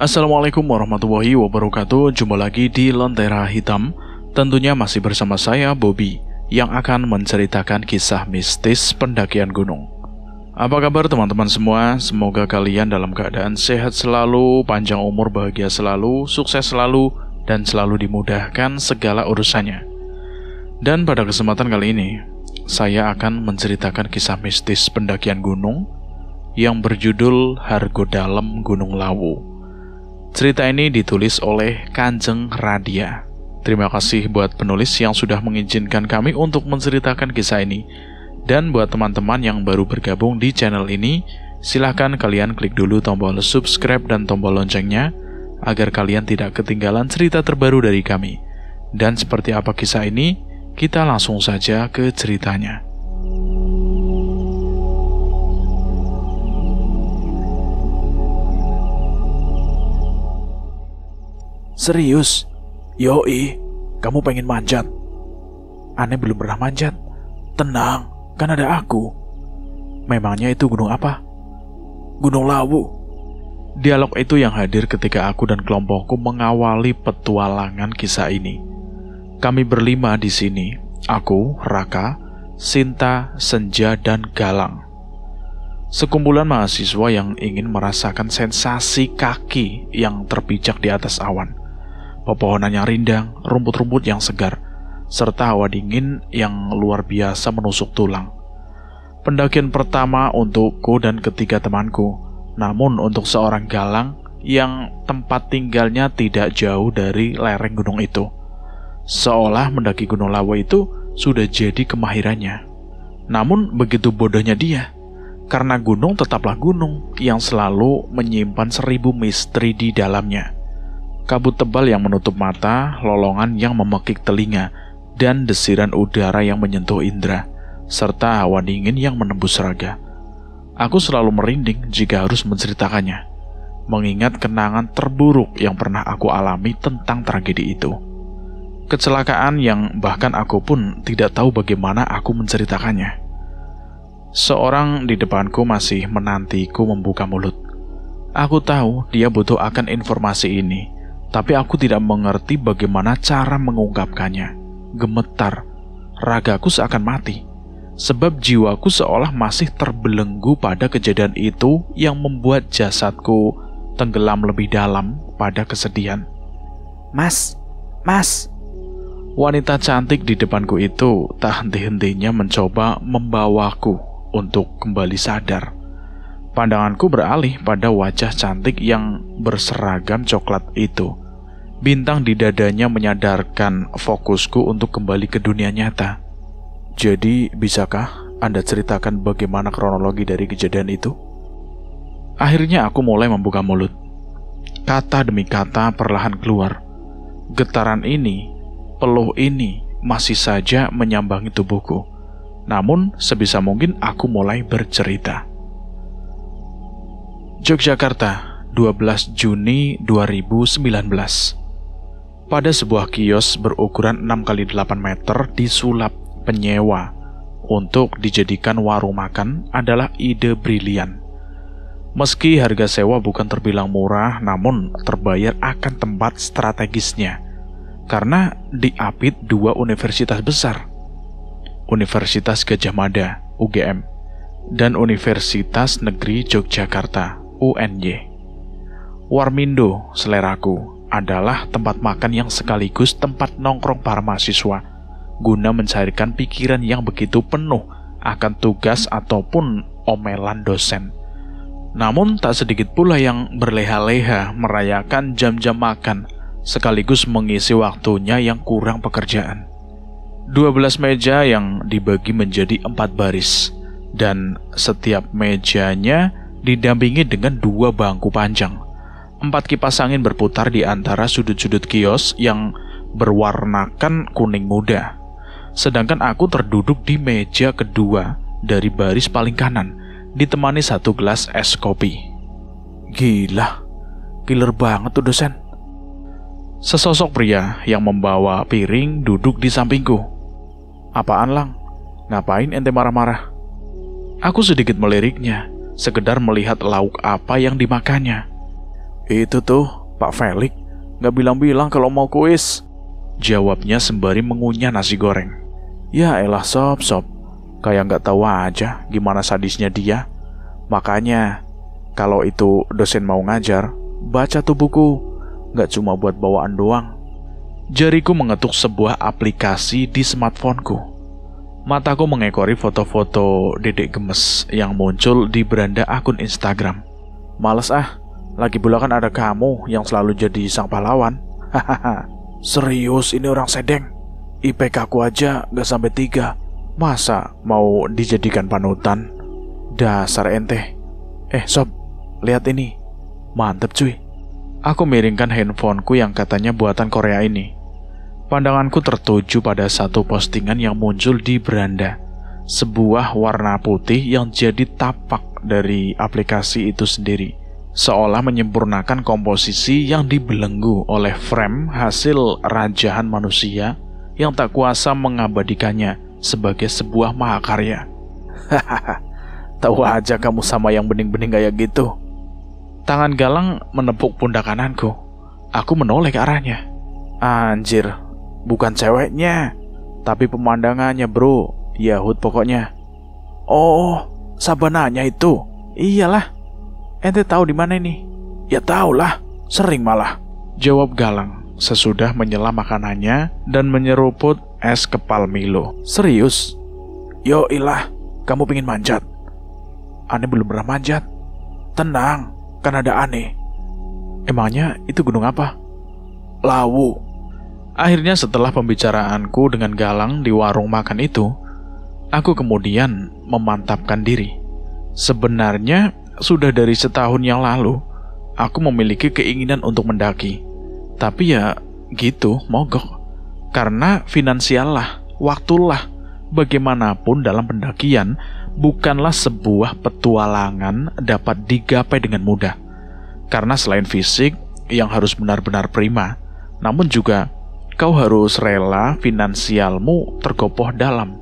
Assalamualaikum warahmatullahi wabarakatuh. Jumpa lagi di Lentera Hitam. Tentunya masih bersama saya, Bobby, yang akan menceritakan kisah mistis pendakian gunung. Apa kabar teman-teman semua? Semoga kalian dalam keadaan sehat selalu, panjang umur, bahagia selalu, sukses selalu, dan selalu dimudahkan segala urusannya. Dan pada kesempatan kali ini, saya akan menceritakan kisah mistis pendakian gunung yang berjudul Hargo Dalem Gunung Lawu. Cerita ini ditulis oleh Kanjeng Radia. Terima kasih buat penulis yang sudah mengizinkan kami untuk menceritakan kisah ini. Dan buat teman-teman yang baru bergabung di channel ini, silahkan kalian klik dulu tombol subscribe dan tombol loncengnya agar kalian tidak ketinggalan cerita terbaru dari kami. Dan seperti apa kisah ini, kita langsung saja ke ceritanya. Serius? Yoi, kamu pengen manjat? Aneh belum pernah manjat. Tenang, kan ada aku. Memangnya itu gunung apa? Gunung Lawu. Dialog itu yang hadir ketika aku dan kelompokku mengawali petualangan kisah ini. Kami berlima di sini, aku, Raka, Sinta, Senja, dan Galang. Sekumpulan mahasiswa yang ingin merasakan sensasi kaki yang terpijak di atas awan. Pepohonan yang rindang, rumput-rumput yang segar, serta hawa dingin yang luar biasa menusuk tulang. Pendakian pertama untukku dan ketiga temanku, namun untuk seorang Galang yang tempat tinggalnya tidak jauh dari lereng gunung itu. Seolah mendaki Gunung Lawu itu sudah jadi kemahirannya. Namun begitu bodohnya dia, karena gunung tetaplah gunung yang selalu menyimpan 1000 misteri di dalamnya. Kabut tebal yang menutup mata, lolongan yang memekik telinga, dan desiran udara yang menyentuh indera, serta hawa dingin yang menembus raga. Aku selalu merinding jika harus menceritakannya, mengingat kenangan terburuk yang pernah aku alami tentang tragedi itu. Kecelakaan yang bahkan aku pun tidak tahu bagaimana aku menceritakannya. Seorang di depanku masih menantiku membuka mulut. Aku tahu dia butuh akan informasi ini, tapi aku tidak mengerti bagaimana cara mengungkapkannya. Gemetar, ragaku seakan mati, sebab jiwaku seolah masih terbelenggu pada kejadian itu yang membuat jasadku tenggelam lebih dalam pada kesedihan. Mas. Wanita cantik di depanku itu tak henti-hentinya mencoba membawaku untuk kembali sadar. Pandanganku beralih pada wajah cantik yang berseragam coklat itu. Bintang di dadanya menyadarkan fokusku untuk kembali ke dunia nyata. Jadi, bisakah Anda ceritakan bagaimana kronologi dari kejadian itu? Akhirnya aku mulai membuka mulut. Kata demi kata perlahan keluar. Getaran ini, peluh ini masih saja menyambangi tubuhku. Namun sebisa mungkin aku mulai bercerita. Yogyakarta, 12 Juni 2019. Pada sebuah kios berukuran 6x8 meter disulap penyewa untuk dijadikan warung makan adalah ide brilian. Meski harga sewa bukan terbilang murah, namun terbayar akan tempat strategisnya. Karena diapit 2 universitas besar, Universitas Gadjah Mada, UGM, dan Universitas Negeri Yogyakarta, UNY. Warmindo, seleraku, adalah tempat makan yang sekaligus tempat nongkrong para mahasiswa, guna mencairkan pikiran yang begitu penuh akan tugas ataupun omelan dosen. Namun tak sedikit pula yang berleha-leha merayakan jam-jam makan, sekaligus mengisi waktunya yang kurang pekerjaan. 12 meja yang dibagi menjadi 4 baris, dan setiap mejanya didampingi dengan 2 bangku panjang. 4 kipas angin berputar di antara sudut-sudut kios yang berwarnakan kuning muda. Sedangkan aku terduduk di meja kedua dari baris paling kanan, ditemani 1 gelas es kopi. Gila, killer banget tuh dosen. Sesosok pria yang membawa piring duduk di sampingku. Apaan, Lang? Ngapain ente marah-marah? Aku sedikit meliriknya, sekedar melihat lauk apa yang dimakannya. Itu tuh, Pak Felix, nggak bilang-bilang kalau mau kuis. Jawabnya sembari mengunyah nasi goreng. Ya elah sob, kayak nggak tahu aja gimana sadisnya dia. Makanya, kalau itu dosen mau ngajar, baca tuh buku, nggak cuma buat bawaan doang. Jariku mengetuk sebuah aplikasi di smartphoneku. Mataku mengekori foto-foto dedek gemes yang muncul di beranda akun Instagram. Males lagi pula kan ada kamu yang selalu jadi sang pahlawan. Hahaha. Serius ini orang sedeng. IPK ku aja gak sampai 3. Masa mau dijadikan panutan? Dasar ente. Sob, lihat ini. Mantep cuy. Aku miringkan handphoneku yang katanya buatan Korea ini. Pandanganku tertuju pada satu postingan yang muncul di beranda. Sebuah warna putih yang jadi tapak dari aplikasi itu sendiri, seolah menyempurnakan komposisi yang dibelenggu oleh frame hasil rajahan manusia yang tak kuasa mengabadikannya sebagai sebuah mahakarya. Hahaha, tahu aja kamu sama yang bening-bening kayak gitu. Tangan Galang menepuk pundak kananku. Aku menoleh ke arahnya. Anjir, bukan ceweknya, tapi pemandangannya bro. Yahud pokoknya. Oh, Sabananya itu. Iyalah. Ente tahu di mana ini? Ya tahulah, sering malah. Jawab Galang sesudah menyela makanannya dan menyeruput es kepal Milo. Serius? Yo ilah, kamu pingin manjat? Aneh belum pernah manjat. Tenang, kan ada Aneh. Emangnya itu gunung apa? Lawu. Akhirnya setelah pembicaraanku dengan Galang di warung makan itu, aku kemudian memantapkan diri. Sebenarnya sudah dari setahun yang lalu, aku memiliki keinginan untuk mendaki. Tapi ya gitu, mogok. Karena finansial lah, waktulah. Bagaimanapun dalam pendakian, bukanlah sebuah petualangan dapat digapai dengan mudah. Karena selain fisik yang harus benar-benar prima, namun juga kau harus rela finansialmu tergopoh dalam.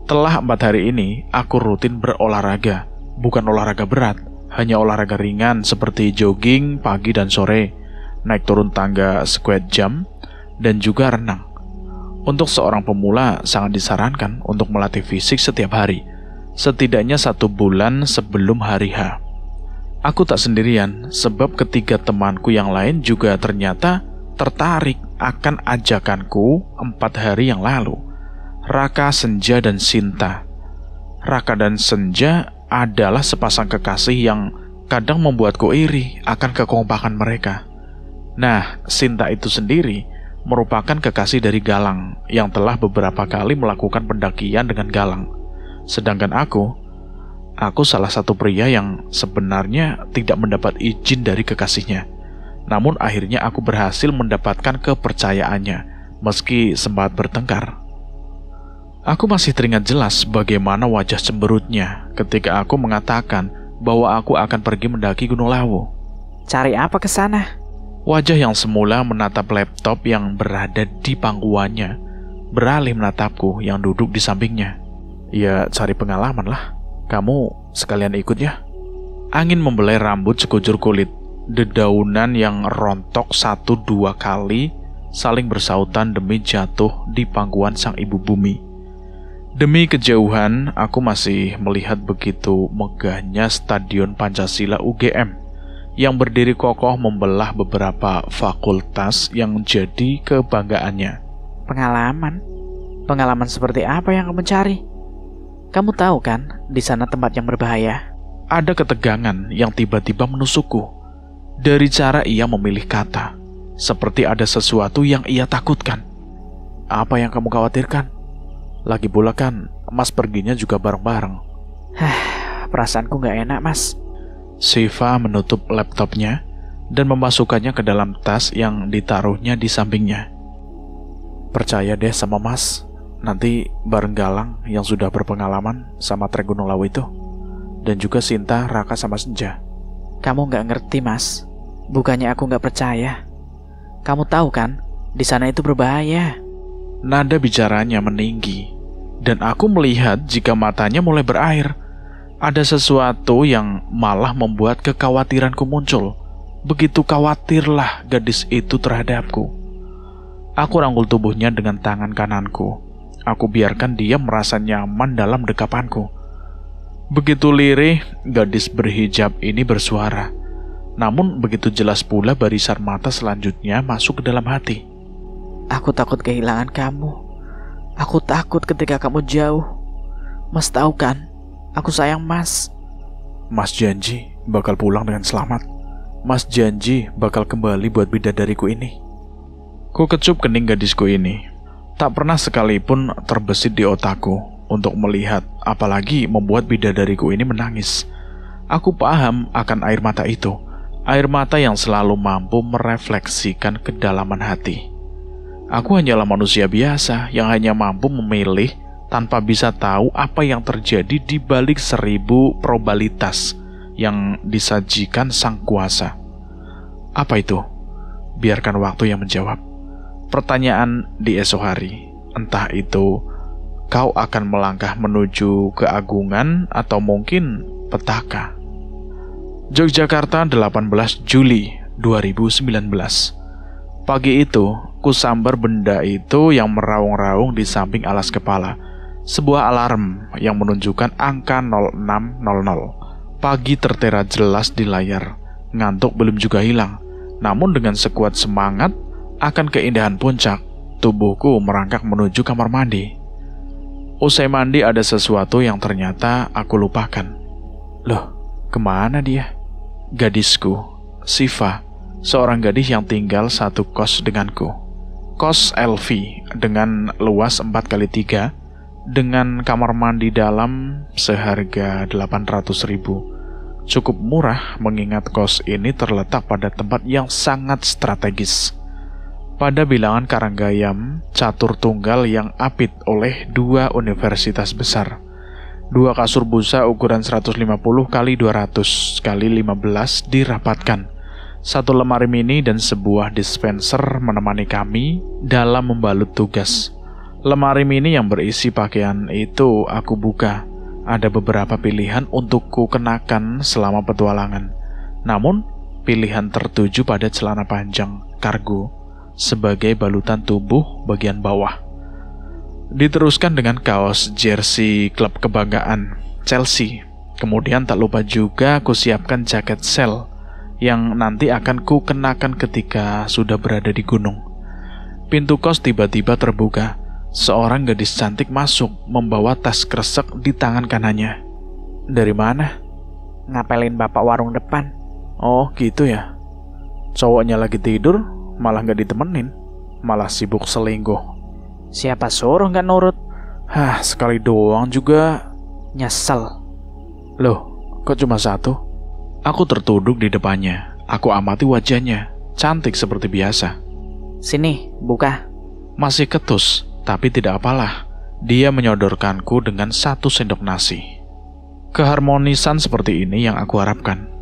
Telah 4 hari ini, aku rutin berolahraga. Bukan olahraga berat, hanya olahraga ringan seperti jogging pagi dan sore, naik turun tangga squat jump, dan juga renang. Untuk seorang pemula sangat disarankan untuk melatih fisik setiap hari, setidaknya 1 bulan sebelum hari H. Aku tak sendirian, sebab ketiga temanku yang lain juga ternyata tertarik akan ajakanku 4 hari yang lalu. Raka, Senja, dan Sinta. Raka dan Senja adalah sepasang kekasih yang kadang membuatku iri akan kekompakan mereka. Nah, Sinta itu sendiri merupakan kekasih dari Galang yang telah beberapa kali melakukan pendakian dengan Galang. Sedangkan aku salah satu pria yang sebenarnya tidak mendapat izin dari kekasihnya. Namun akhirnya aku berhasil mendapatkan kepercayaannya, meski sempat bertengkar. Aku masih teringat jelas bagaimana wajah cemberutnya ketika aku mengatakan bahwa aku akan pergi mendaki Gunung Lawu. Cari apa ke sana? Wajah yang semula menatap laptop yang berada di pangkuannya beralih menatapku yang duduk di sampingnya. Ya cari pengalaman lah. Kamu sekalian ikut ya. Angin membelai rambut sekujur kulit. Dedaunan yang rontok 1-2 kali saling bersautan demi jatuh di pangkuan sang ibu bumi. Demi kejauhan, aku masih melihat begitu megahnya Stadion Pancasila UGM yang berdiri kokoh membelah beberapa fakultas yang jadi kebanggaannya. Pengalaman? Pengalaman seperti apa yang kamu cari? Kamu tahu kan, di sana tempat yang berbahaya. Ada ketegangan yang tiba-tiba menusukku. Dari cara ia memilih kata, seperti ada sesuatu yang ia takutkan. Apa yang kamu khawatirkan? Lagi pula kan, Mas perginya juga bareng-bareng. Perasaanku gak enak, Mas. Siva menutup laptopnya dan memasukkannya ke dalam tas yang ditaruhnya di sampingnya. Percaya deh sama Mas, nanti bareng Galang yang sudah berpengalaman sama trek Gunung Lawu itu. Dan juga Sinta, Raka, sama Senja. Kamu gak ngerti, Mas. Bukannya aku gak percaya. Kamu tahu kan, di sana itu berbahaya. Nada bicaranya meninggi, dan aku melihat jika matanya mulai berair. Ada sesuatu yang malah membuat kekhawatiranku muncul. Begitu khawatirlah gadis itu terhadapku. Aku rangkul tubuhnya dengan tangan kananku. Aku biarkan dia merasa nyaman dalam dekapanku. Begitu lirih, gadis berhijab ini bersuara. Namun begitu jelas pula barisan mata selanjutnya masuk ke dalam hati. Aku takut kehilangan kamu. Aku takut ketika kamu jauh. Mas tahu kan, aku sayang Mas. Mas janji bakal pulang dengan selamat. Mas janji bakal kembali buat bidadariku ini. Ku kecup kening gadisku ini. Tak pernah sekalipun terbesit di otakku untuk melihat, apalagi membuat bidadariku ini menangis. Aku paham akan air mata itu. Air mata yang selalu mampu merefleksikan kedalaman hati. Aku hanyalah manusia biasa yang hanya mampu memilih tanpa bisa tahu apa yang terjadi di balik 1000 probabilitas yang disajikan sang kuasa. Apa itu? Biarkan waktu yang menjawab. Pertanyaan di esok hari, entah itu kau akan melangkah menuju keagungan atau mungkin petaka. Yogyakarta, 18 Juli 2019. Pagi itu, kusambar benda itu yang meraung-raung di samping alas kepala. Sebuah alarm yang menunjukkan angka 0600. Pagi tertera jelas di layar. Ngantuk belum juga hilang. Namun dengan sekuat semangat akan keindahan puncak, tubuhku merangkak menuju kamar mandi. Usai mandi ada sesuatu yang ternyata aku lupakan. Loh, kemana dia? Gadisku, Siva, seorang gadis yang tinggal satu kos denganku. Kos LV dengan luas 4x3, dengan kamar mandi dalam seharga 800.000. Cukup murah mengingat kos ini terletak pada tempat yang sangat strategis. Pada bilangan Karanggayam, catur tunggal yang apit oleh 2 universitas besar. 2 kasur busa ukuran 150 x 200 x 15 dirapatkan. 1 lemari mini dan sebuah dispenser menemani kami dalam membalut tugas. Lemari mini yang berisi pakaian itu aku buka. Ada beberapa pilihan untuk ku kenakan selama petualangan. Namun, pilihan tertuju pada celana panjang kargo sebagai balutan tubuh bagian bawah. Diteruskan dengan kaos jersey klub kebanggaan Chelsea. Kemudian tak lupa juga ku siapkan jaket sel yang nanti akan ku kenakan ketika sudah berada di gunung. Pintu kos tiba-tiba terbuka. Seorang gadis cantik masuk membawa tas kresek di tangan kanannya. Dari mana? Ngapelin bapak warung depan. Oh gitu ya. Cowoknya lagi tidur, malah gak ditemenin. Malah sibuk selingkuh. Siapa suruh gak nurut? Hah, sekali doang juga. Nyesel. Loh, kok cuma 1? Aku tertuduk di depannya. Aku amati wajahnya, cantik seperti biasa. Sini, buka. Masih ketus, tapi tidak apalah. Dia menyodorkanku dengan 1 sendok nasi. Keharmonisan seperti ini yang aku harapkan.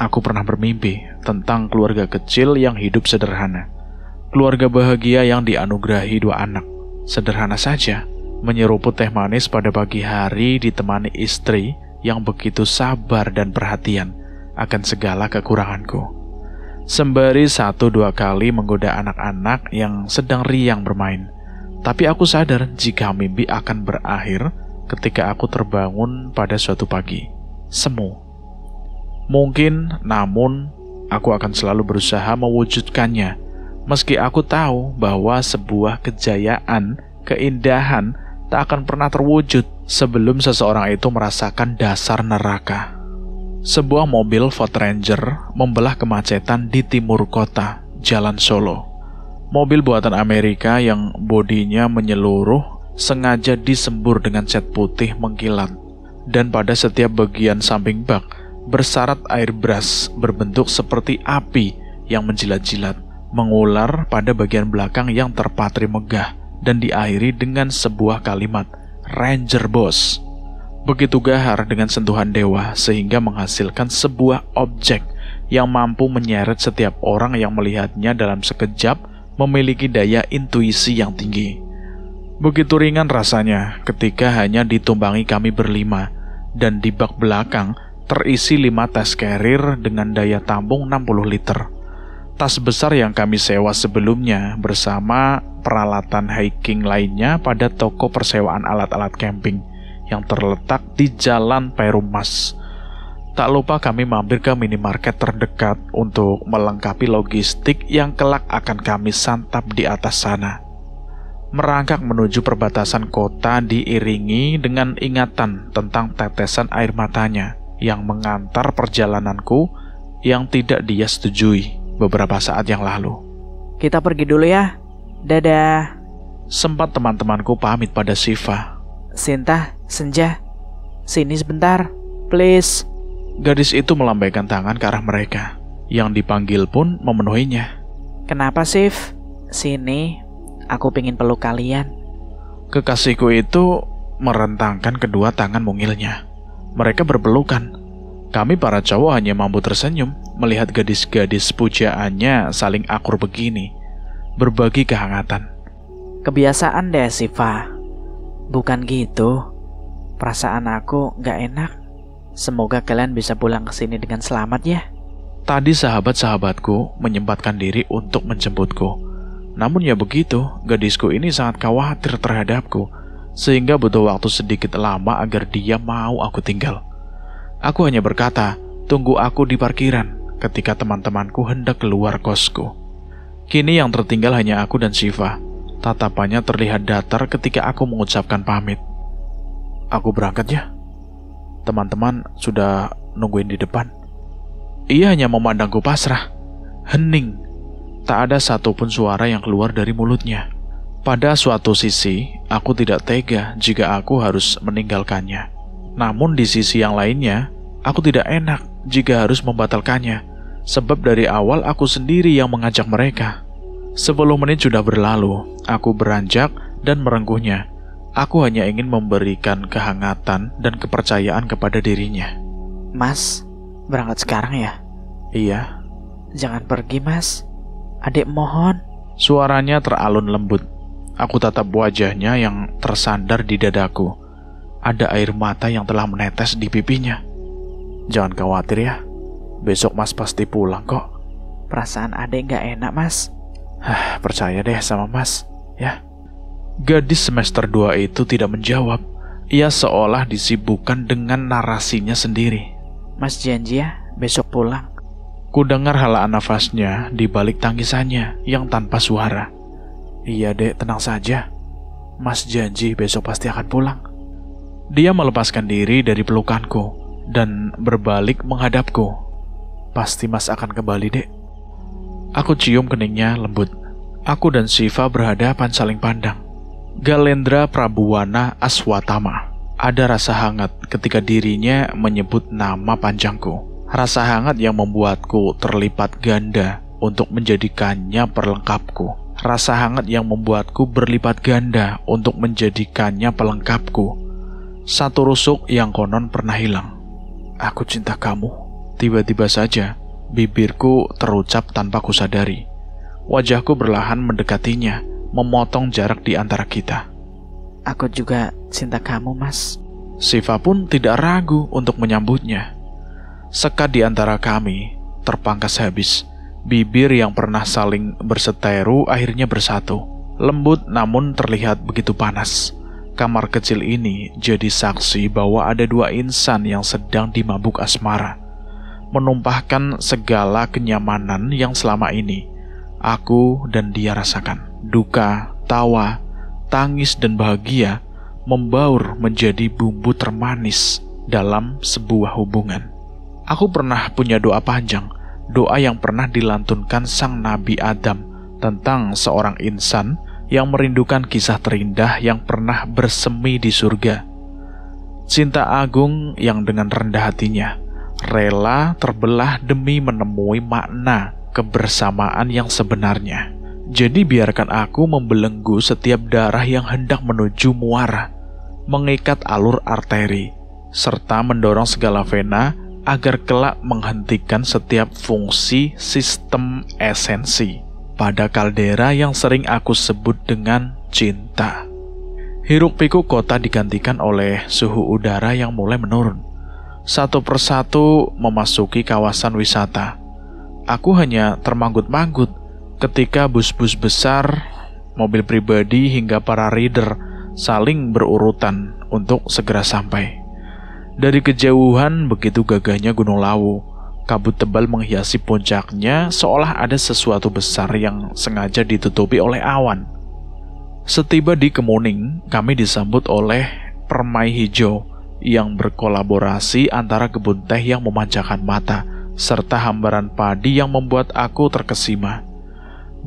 Aku pernah bermimpi tentang keluarga kecil yang hidup sederhana. Keluarga bahagia yang dianugerahi 2 anak. Sederhana saja, menyeruput teh manis pada pagi hari ditemani istri yang begitu sabar dan perhatian akan segala kekuranganku. Sembari 1-2 kali menggoda anak-anak yang sedang riang bermain. Tapi aku sadar jika mimpi akan berakhir ketika aku terbangun pada suatu pagi. Semu. Mungkin, namun aku akan selalu berusaha mewujudkannya. Meski aku tahu bahwa sebuah kejayaan, keindahan tak akan pernah terwujud sebelum seseorang itu merasakan dasar neraka. Sebuah mobil Ford Ranger membelah kemacetan di timur kota, Jalan Solo. Mobil buatan Amerika yang bodinya menyeluruh sengaja disembur dengan cat putih mengkilat. Dan pada setiap bagian samping bak bersyarat airbrush berbentuk seperti api yang menjilat-jilat, mengular pada bagian belakang yang terpatri megah dan diakhiri dengan sebuah kalimat, Ranger Boss. Begitu gahar dengan sentuhan dewa sehingga menghasilkan sebuah objek yang mampu menyeret setiap orang yang melihatnya dalam sekejap, memiliki daya intuisi yang tinggi. Begitu ringan rasanya ketika hanya ditumpangi kami berlima, dan di bak belakang terisi 5 tas carrier dengan daya tampung 60 liter. Tas besar yang kami sewa sebelumnya bersama peralatan hiking lainnya pada toko persewaan alat-alat camping yang terletak di Jalan Perumas. Tak lupa kami mampir ke minimarket terdekat untuk melengkapi logistik yang kelak akan kami santap di atas sana. Merangkak menuju perbatasan kota diiringi dengan ingatan tentang tetesan air matanya yang mengantar perjalananku yang tidak dia setujui beberapa saat yang lalu. Kita pergi dulu ya. Dadah. Sempat teman-temanku pamit pada Siva. Sinta, Senja, sini sebentar, please. Gadis itu melambaikan tangan ke arah mereka. Yang dipanggil pun memenuhinya. Kenapa, Sif? Sini, aku pengen peluk kalian. Kekasihku itu merentangkan kedua tangan mungilnya. Mereka berpelukan. Kami para cowok hanya mampu tersenyum melihat gadis-gadis pujaannya saling akur begini, berbagi kehangatan. Kebiasaan deh, Siva. Bukan gitu. Perasaan aku gak enak. Semoga kalian bisa pulang ke sini dengan selamat ya. Tadi sahabat-sahabatku menyempatkan diri untuk menjemputku. Namun ya begitu, gadisku ini sangat khawatir terhadapku, sehingga butuh waktu sedikit lama agar dia mau aku tinggal. Aku hanya berkata, tunggu aku di parkiran ketika teman-temanku hendak keluar kosku. Kini yang tertinggal hanya aku dan Siva. Tatapannya terlihat datar ketika aku mengucapkan pamit. Aku berangkat ya. Teman-teman sudah nungguin di depan. Ia hanya memandangku pasrah, hening. Tak ada satupun suara yang keluar dari mulutnya. Pada suatu sisi, aku tidak tega jika aku harus meninggalkannya. Namun di sisi yang lainnya, aku tidak enak jika harus membatalkannya. Sebab dari awal aku sendiri yang mengajak mereka. 10 menit sudah berlalu, aku beranjak dan merengkuhnya. Aku hanya ingin memberikan kehangatan dan kepercayaan kepada dirinya. Mas, berangkat sekarang ya? Iya. Jangan pergi, Mas. Adik mohon. Suaranya teralun lembut. Aku tatap wajahnya yang tersandar di dadaku. Ada air mata yang telah menetes di pipinya. Jangan khawatir ya. Besok Mas pasti pulang kok. Perasaan adik gak enak, Mas. Percaya deh sama Mas, ya. Gadis semester 2 itu tidak menjawab. Ia seolah disibukkan dengan narasinya sendiri. Mas janji ya, besok pulang. Ku dengar helaan nafasnya di balik tangisannya yang tanpa suara. Iya dek, tenang saja. Mas janji besok pasti akan pulang. Dia melepaskan diri dari pelukanku dan berbalik menghadapku. Pasti Mas akan kembali dek. Aku cium keningnya lembut. Aku dan Siva berhadapan saling pandang. Galendra Prabuwana Aswatama. Ada rasa hangat ketika dirinya menyebut nama panjangku. Rasa hangat yang membuatku terlipat ganda untuk menjadikannya perlengkapku. Rasa hangat yang membuatku berlipat ganda untuk menjadikannya pelengkapku. Satu rusuk yang konon pernah hilang. Aku cinta kamu. Tiba-tiba saja, bibirku terucap tanpa kusadari. Wajahku berlahan mendekatinya, memotong jarak di antara kita. Aku juga cinta kamu, Mas. Siva pun tidak ragu untuk menyambutnya. Sekat di antara kami terpangkas habis. Bibir yang pernah saling berseteru akhirnya bersatu. Lembut namun terlihat begitu panas. Kamar kecil ini jadi saksi bahwa ada 2 insan yang sedang dimabuk asmara, menumpahkan segala kenyamanan yang selama ini aku dan dia rasakan. Duka, tawa, tangis dan bahagia membaur menjadi bumbu termanis dalam sebuah hubungan. Aku pernah punya doa panjang, doa yang pernah dilantunkan sang Nabi Adam tentang seorang insan yang merindukan kisah terindah yang pernah bersemi di surga. Cinta agung yang dengan rendah hatinya rela terbelah demi menemui makna kebersamaan yang sebenarnya. Jadi biarkan aku membelenggu setiap darah yang hendak menuju muara, mengikat alur arteri, serta mendorong segala vena agar kelak menghentikan setiap fungsi sistem esensi pada kaldera yang sering aku sebut dengan cinta. Hiruk pikuk kota digantikan oleh suhu udara yang mulai menurun. satu persatu memasuki kawasan wisata. Aku hanya termanggut-manggut ketika bus-bus besar, mobil pribadi hingga para rider saling berurutan untuk segera sampai. Dari kejauhan begitu gagahnya Gunung Lawu. Kabut tebal menghiasi puncaknya seolah ada sesuatu besar yang sengaja ditutupi oleh awan. Setiba di Kemuning, kami disambut oleh permai hijau yang berkolaborasi antara kebun teh yang memanjakan mata serta hambaran padi yang membuat aku terkesima.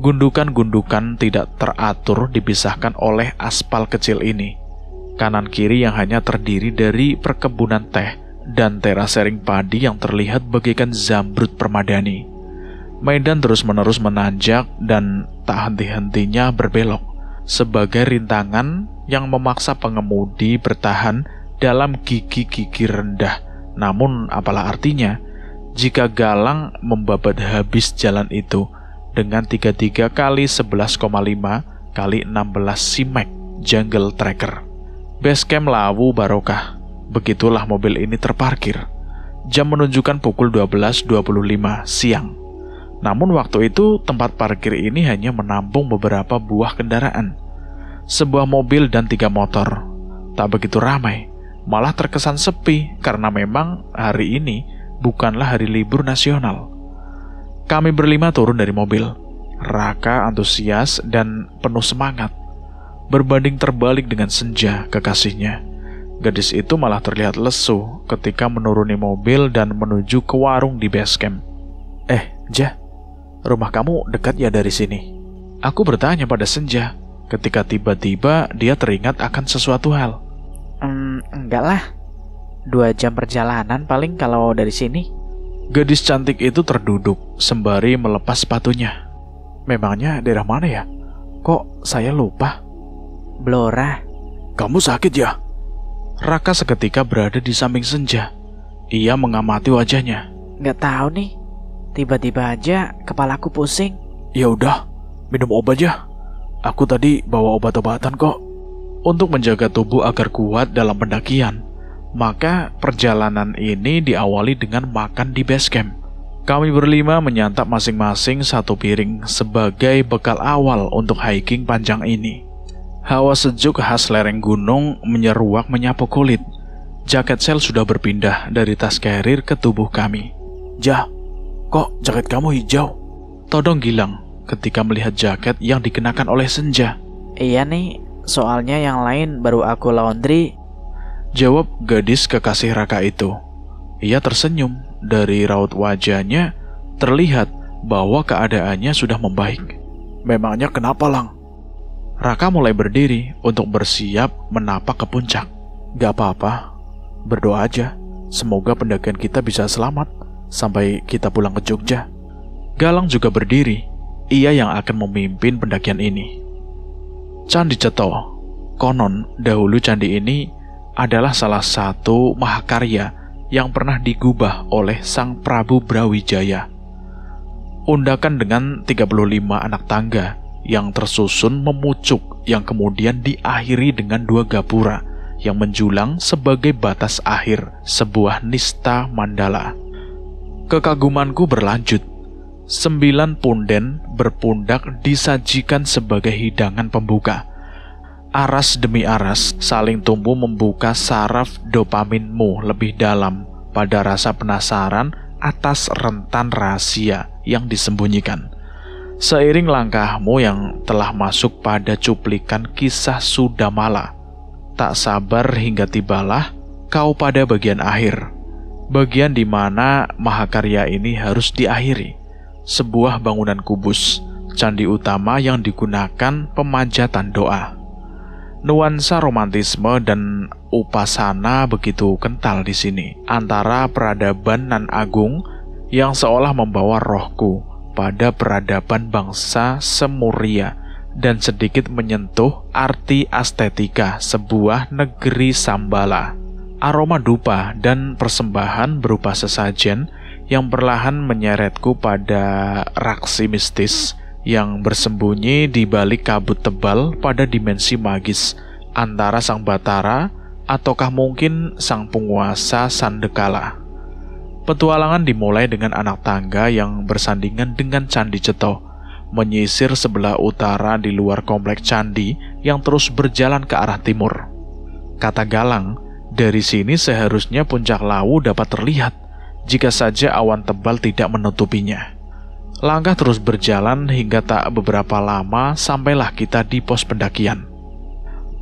Gundukan-gundukan tidak teratur dipisahkan oleh aspal kecil ini. Kanan kiri yang hanya terdiri dari perkebunan teh dan terasering padi yang terlihat bagaikan zamrud permadani. Medan terus-menerus menanjak dan tak henti-hentinya berbelok, sebagai rintangan yang memaksa pengemudi bertahan dalam gigi-gigi rendah. Namun apalah artinya jika Galang membabat habis jalan itu dengan 33 kali 11,5 kali 16 Simek Jungle Tracker. Basecamp Lawu Barokah. Begitulah mobil ini terparkir. Jam menunjukkan pukul 12.25 siang. Namun waktu itu tempat parkir ini hanya menampung beberapa buah kendaraan. Sebuah mobil dan 3 motor. Tak begitu ramai, malah terkesan sepi karena memang hari ini bukanlah hari libur nasional. Kami berlima turun dari mobil. Raka antusias dan penuh semangat. Berbanding terbalik dengan Senja, kekasihnya. Gadis itu malah terlihat lesu ketika menuruni mobil dan menuju ke warung di base camp. Ja, rumah kamu dekat ya dari sini? Aku bertanya pada Senja ketika tiba-tiba dia teringat akan sesuatu hal. Enggak lah, 2 jam perjalanan paling kalau dari sini. Gadis cantik itu terduduk sembari melepas sepatunya. Memangnya daerah mana ya? Kok saya lupa? Blora. Kamu sakit ya? Raka seketika berada di samping Senja. Ia mengamati wajahnya. Nggak tahu nih, tiba-tiba aja kepalaku pusing. Ya udah, minum obat ya. Aku tadi bawa obat-obatan kok. Untuk menjaga tubuh agar kuat dalam pendakian, maka perjalanan ini diawali dengan makan di base camp. Kami berlima menyantap masing-masing 1 piring sebagai bekal awal untuk hiking panjang ini. Hawa sejuk khas lereng gunung menyeruak menyapu kulit. Jaket sel sudah berpindah dari tas carrier ke tubuh kami. Ja, kok jaket kamu hijau? Todong Gilang ketika melihat jaket yang dikenakan oleh Senja. Iya nih, soalnya yang lain baru aku laundry. Jawab gadis kekasih Raka itu. Ia tersenyum. Dari raut wajahnya terlihat bahwa keadaannya sudah membaik. Memangnya kenapa, Lang? Raka mulai berdiri untuk bersiap menapak ke puncak. Gak apa-apa, berdoa aja. Semoga pendakian kita bisa selamat sampai kita pulang ke Jogja. Galang juga berdiri. Ia yang akan memimpin pendakian ini. Candi Ceto. Konon dahulu candi ini adalah salah satu mahakarya yang pernah digubah oleh Sang Prabu Brawijaya. Undakan dengan 35 anak tangga yang tersusun memucuk yang kemudian diakhiri dengan 2 gapura yang menjulang sebagai batas akhir sebuah nista mandala. Kekagumanku berlanjut. 9 punden berpundak disajikan sebagai hidangan pembuka. Aras demi aras saling tumbuh membuka saraf dopaminmu lebih dalam pada rasa penasaran atas rentan rahasia yang disembunyikan. Seiring langkahmu yang telah masuk pada cuplikan kisah Sudamala, tak sabar hingga tibalah kau pada bagian akhir. Bagian di mana mahakarya ini harus diakhiri. Sebuah bangunan kubus, candi utama yang digunakan pemanjatan doa. Nuansa romantisme dan upasana begitu kental di sini antara peradaban nan agung yang seolah membawa rohku pada peradaban bangsa Semuria dan sedikit menyentuh arti estetika sebuah negeri Sambala. Aroma dupa dan persembahan berupa sesajen yang perlahan menyeretku pada raksi mistis yang bersembunyi di balik kabut tebal pada dimensi magis antara Sang Batara ataukah mungkin sang penguasa Sandekala. Petualangan dimulai dengan anak tangga yang bersandingan dengan Candi Ceto, menyisir sebelah utara di luar komplek candi yang terus berjalan ke arah timur. Kata Galang, dari sini seharusnya puncak Lawu dapat terlihat, jika saja awan tebal tidak menutupinya. Langkah terus berjalan hingga tak beberapa lama sampailah kita di pos pendakian.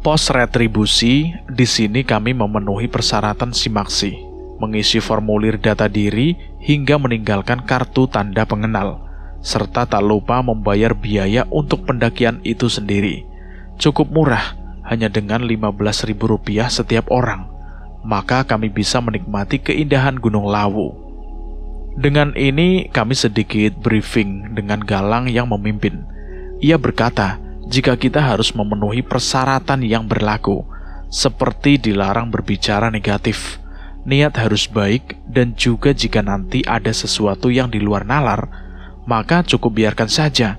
Pos retribusi, di sini kami memenuhi persyaratan simaksi, mengisi formulir data diri hingga meninggalkan kartu tanda pengenal, serta tak lupa membayar biaya untuk pendakian itu sendiri. Cukup murah, hanya dengan Rp15.000 setiap orang, maka kami bisa menikmati keindahan Gunung Lawu. Dengan ini kami sedikit briefing dengan Galang yang memimpin. Ia berkata, jika kita harus memenuhi persyaratan yang berlaku, seperti dilarang berbicara negatif, niat harus baik, dan juga jika nanti ada sesuatu yang di luar nalar, maka cukup biarkan saja.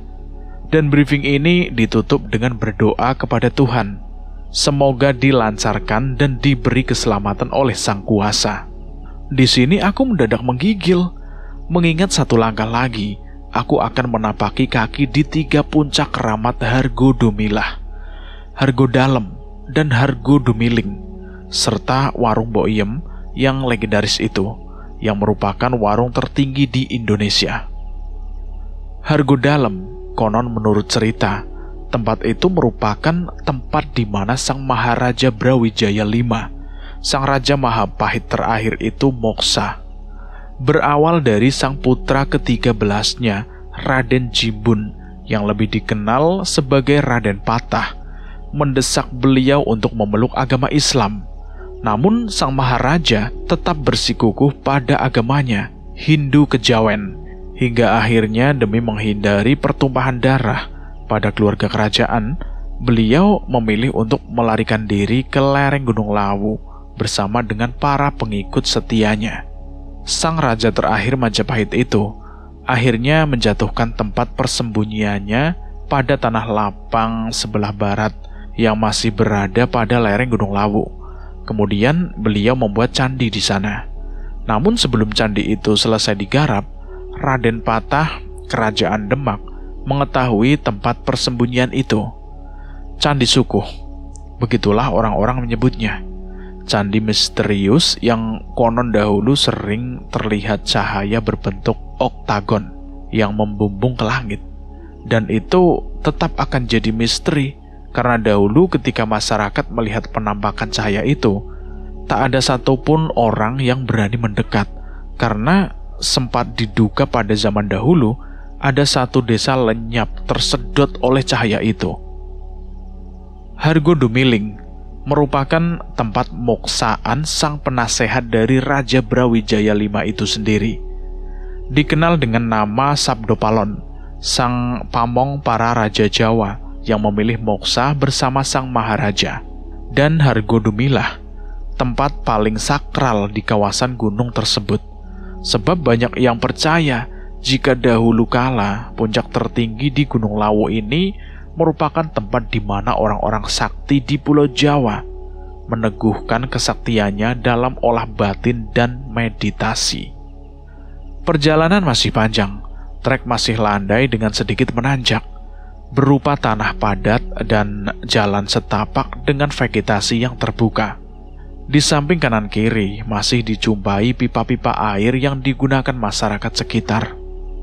Dan briefing ini ditutup dengan berdoa kepada Tuhan. Semoga dilancarkan dan diberi keselamatan oleh Sang Kuasa. Di sini aku mendadak menggigil, mengingat satu langkah lagi, aku akan menapaki kaki di 3 puncak keramat Hargo Dumilah, Hargo Dalem, dan Hargo Dumiling, serta warung Boiem yang legendaris itu, yang merupakan warung tertinggi di Indonesia. Hargo Dalem, konon menurut cerita, tempat itu merupakan tempat di mana Sang Maharaja Brawijaya V, Sang Raja Mahapahit terakhir itu moksa. Berawal dari sang putra ke-13-nya, Raden Jimbun, yang lebih dikenal sebagai Raden Patah, mendesak beliau untuk memeluk agama Islam. Namun sang Maharaja tetap bersikukuh pada agamanya, Hindu Kejawen, hingga akhirnya demi menghindari pertumpahan darah pada keluarga kerajaan, beliau memilih untuk melarikan diri ke lereng Gunung Lawu bersama dengan para pengikut setianya. Sang raja terakhir Majapahit itu akhirnya menjatuhkan tempat persembunyiannya pada tanah lapang sebelah barat yang masih berada pada lereng Gunung Lawu. Kemudian beliau membuat candi di sana. Namun sebelum candi itu selesai digarap, Raden Patah, Kerajaan Demak, mengetahui tempat persembunyian itu. Candi Sukuh, begitulah orang-orang menyebutnya. Candi misterius yang konon dahulu sering terlihat cahaya berbentuk oktagon yang membumbung ke langit. Dan itu tetap akan jadi misteri, karena dahulu ketika masyarakat melihat penampakan cahaya itu, tak ada satupun orang yang berani mendekat, karena sempat diduga pada zaman dahulu ada satu desa lenyap tersedot oleh cahaya itu. Hargo Dumiling merupakan tempat moksaan sang penasehat dari Raja Brawijaya V itu sendiri. Dikenal dengan nama Sabdopalon, sang pamong para raja Jawa yang memilih moksa bersama sang maharaja. Dan Hargo Dumilah, tempat paling sakral di kawasan gunung tersebut. Sebab banyak yang percaya jika dahulu kala puncak tertinggi di Gunung Lawu ini merupakan tempat di mana orang-orang sakti di Pulau Jawa meneguhkan kesaktiannya dalam olah batin dan meditasi. Perjalanan masih panjang, trek masih landai dengan sedikit menanjak, berupa tanah padat dan jalan setapak dengan vegetasi yang terbuka. Di samping kanan kiri masih dijumpai pipa-pipa air yang digunakan masyarakat sekitar,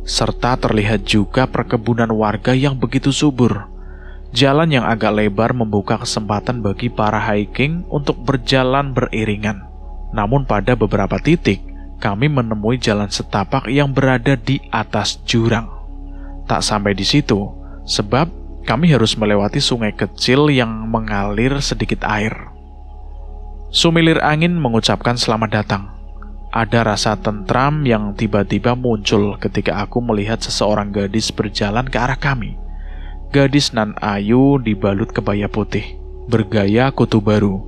serta terlihat juga perkebunan warga yang begitu subur. Jalan yang agak lebar membuka kesempatan bagi para hiking untuk berjalan beriringan. Namun pada beberapa titik, kami menemui jalan setapak yang berada di atas jurang. Tak sampai di situ, sebab kami harus melewati sungai kecil yang mengalir sedikit air. Sumilir angin mengucapkan selamat datang. Ada rasa tentram yang tiba-tiba muncul ketika aku melihat seseorang gadis berjalan ke arah kami. Gadis nan ayu dibalut kebaya putih, bergaya kutu baru.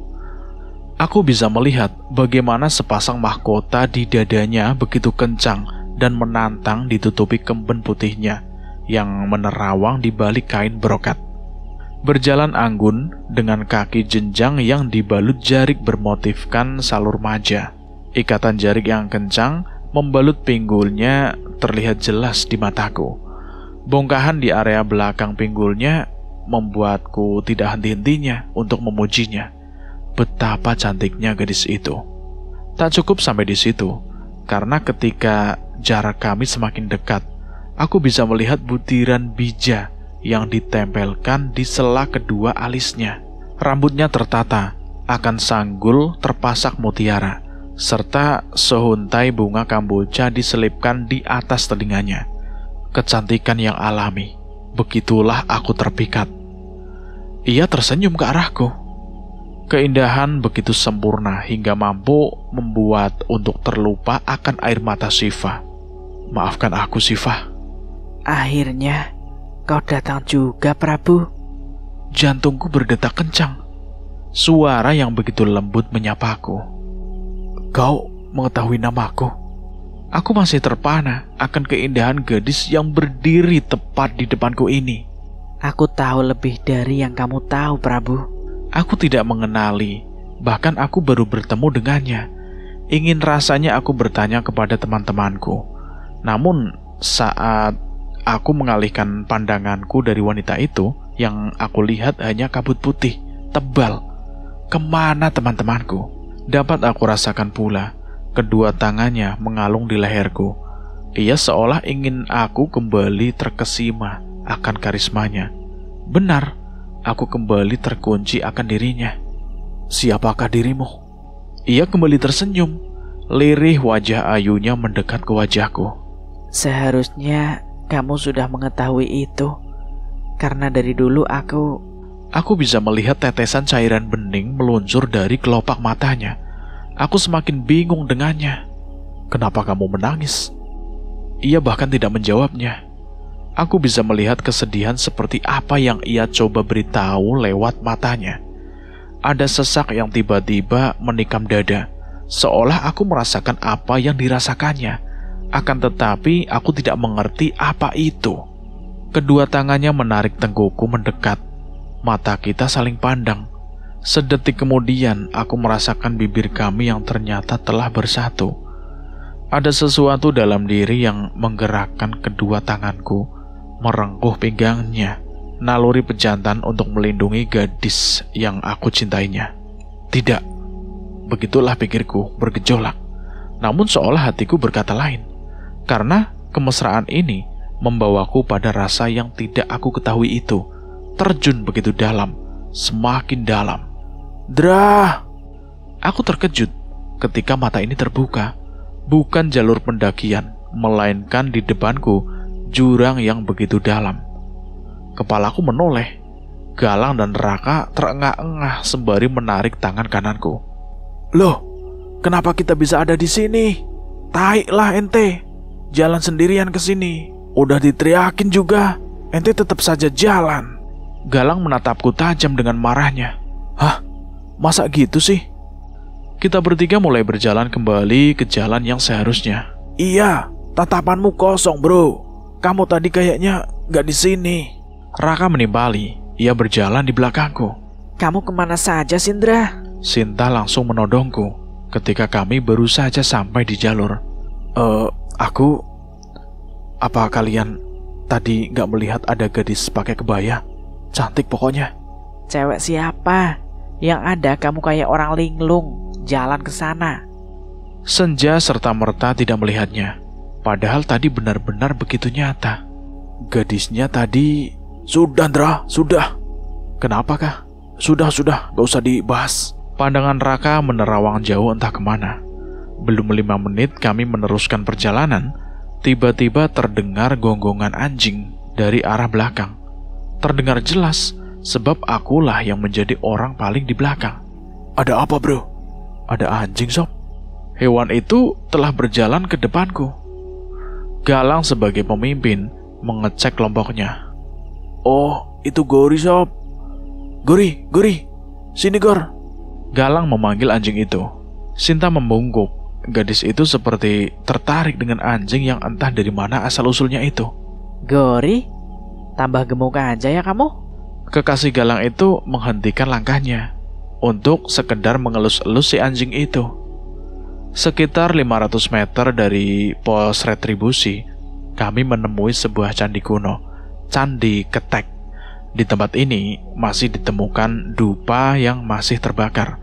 Aku bisa melihat bagaimana sepasang mahkota di dadanya begitu kencang dan menantang ditutupi kemben putihnya yang menerawang di balik kain brokat. Berjalan anggun dengan kaki jenjang yang dibalut jarik bermotifkan salur maja. Ikatan jarik yang kencang membalut pinggulnya terlihat jelas di mataku. Bongkahan di area belakang pinggulnya membuatku tidak henti-hentinya untuk memujinya. Betapa cantiknya gadis itu. Tak cukup sampai di situ, karena ketika jarak kami semakin dekat, aku bisa melihat butiran bija yang ditempelkan di sela kedua alisnya. Rambutnya tertata, akan sanggul terpasak mutiara, serta sehuntai bunga kamboja diselipkan di atas telinganya. Kecantikan yang alami, begitulah aku terpikat. Ia tersenyum ke arahku. Keindahan begitu sempurna hingga mampu membuat untuk terlupa akan air mata Syifa. Maafkan aku, Syifa. Akhirnya kau datang juga, Prabu. Jantungku berdetak kencang. Suara yang begitu lembut menyapaku. Kau mengetahui namaku? Aku masih terpana akan keindahan gadis yang berdiri tepat di depanku ini. Aku tahu lebih dari yang kamu tahu, Prabu. Aku tidak mengenali, bahkan aku baru bertemu dengannya. Ingin rasanya aku bertanya kepada teman-temanku. Namun saat aku mengalihkan pandanganku dari wanita itu, yang aku lihat hanya kabut putih, tebal. Kemana teman-temanku? Dapat aku rasakan pula, kedua tangannya mengalung di leherku. Ia seolah ingin aku kembali terkesima akan karismanya. Benar, aku kembali terkunci akan dirinya. Siapakah dirimu? Ia kembali tersenyum. Lirih wajah ayunya mendekat ke wajahku. Seharusnya kamu sudah mengetahui itu, karena dari dulu Aku bisa melihat tetesan cairan bening meluncur dari kelopak matanya. Aku semakin bingung dengannya. Kenapa kamu menangis? Ia bahkan tidak menjawabnya. Aku bisa melihat kesedihan seperti apa yang ia coba beritahu lewat matanya. Ada sesak yang tiba-tiba menikam dada, seolah aku merasakan apa yang dirasakannya. Akan tetapi aku tidak mengerti apa itu. Kedua tangannya menarik tengkuku mendekat. Mata kita saling pandang. Sedetik kemudian aku merasakan bibir kami yang ternyata telah bersatu. Ada sesuatu dalam diri yang menggerakkan kedua tanganku, merengkuh pinggangnya, naluri pejantan untuk melindungi gadis yang aku cintainya. Tidak, begitulah pikirku bergejolak. Namun seolah hatiku berkata lain, karena kemesraan ini membawaku pada rasa yang tidak aku ketahui itu, terjun begitu dalam, semakin dalam. Drah! Aku terkejut ketika mata ini terbuka. Bukan jalur pendakian, melainkan di depanku jurang yang begitu dalam. Kepalaku menoleh. Galang dan Raka terengah-engah sembari menarik tangan kananku. Loh, kenapa kita bisa ada di sini? Taiklah ente, jalan sendirian ke sini. Udah diteriakin juga, ente tetap saja jalan. Galang menatapku tajam dengan marahnya. Hah? Masa gitu sih? Kita bertiga mulai berjalan kembali ke jalan yang seharusnya. Iya, tatapanmu kosong, bro. Kamu tadi kayaknya gak di sini. Raka menimpali. Ia berjalan di belakangku. Kamu kemana saja, Sindra? Sinta langsung menodongku ketika kami baru saja sampai di jalur. Apa kalian tadi gak melihat ada gadis pakai kebaya? Cantik pokoknya. Cewek siapa? Yang ada kamu kayak orang linglung. Jalan ke sana. Senja serta-merta tidak melihatnya. Padahal tadi benar-benar begitu nyata. Gadisnya tadi... Sudah, Ndra, sudah. Kenapakah? Sudah, gak usah dibahas. Pandangan Raka menerawang jauh entah kemana. Belum 5 menit kami meneruskan perjalanan, tiba-tiba terdengar gonggongan anjing dari arah belakang. Terdengar jelas, sebab akulah yang menjadi orang paling di belakang. Ada apa, bro? Ada anjing, Sob. Hewan itu telah berjalan ke depanku. Galang sebagai pemimpin mengecek kelompoknya. Oh, itu Gori, Sob. Gori, sini, Gor. Galang memanggil anjing itu. Sinta membungkuk. Gadis itu seperti tertarik dengan anjing yang entah dari mana asal-usulnya itu. Gori, tambah gemuk aja ya kamu? Kekasih Galang itu menghentikan langkahnya untuk sekedar mengelus-elus si anjing itu. Sekitar 500 meter dari pos retribusi, kami menemui sebuah candi kuno, Candi Ketek. Di tempat ini masih ditemukan dupa yang masih terbakar.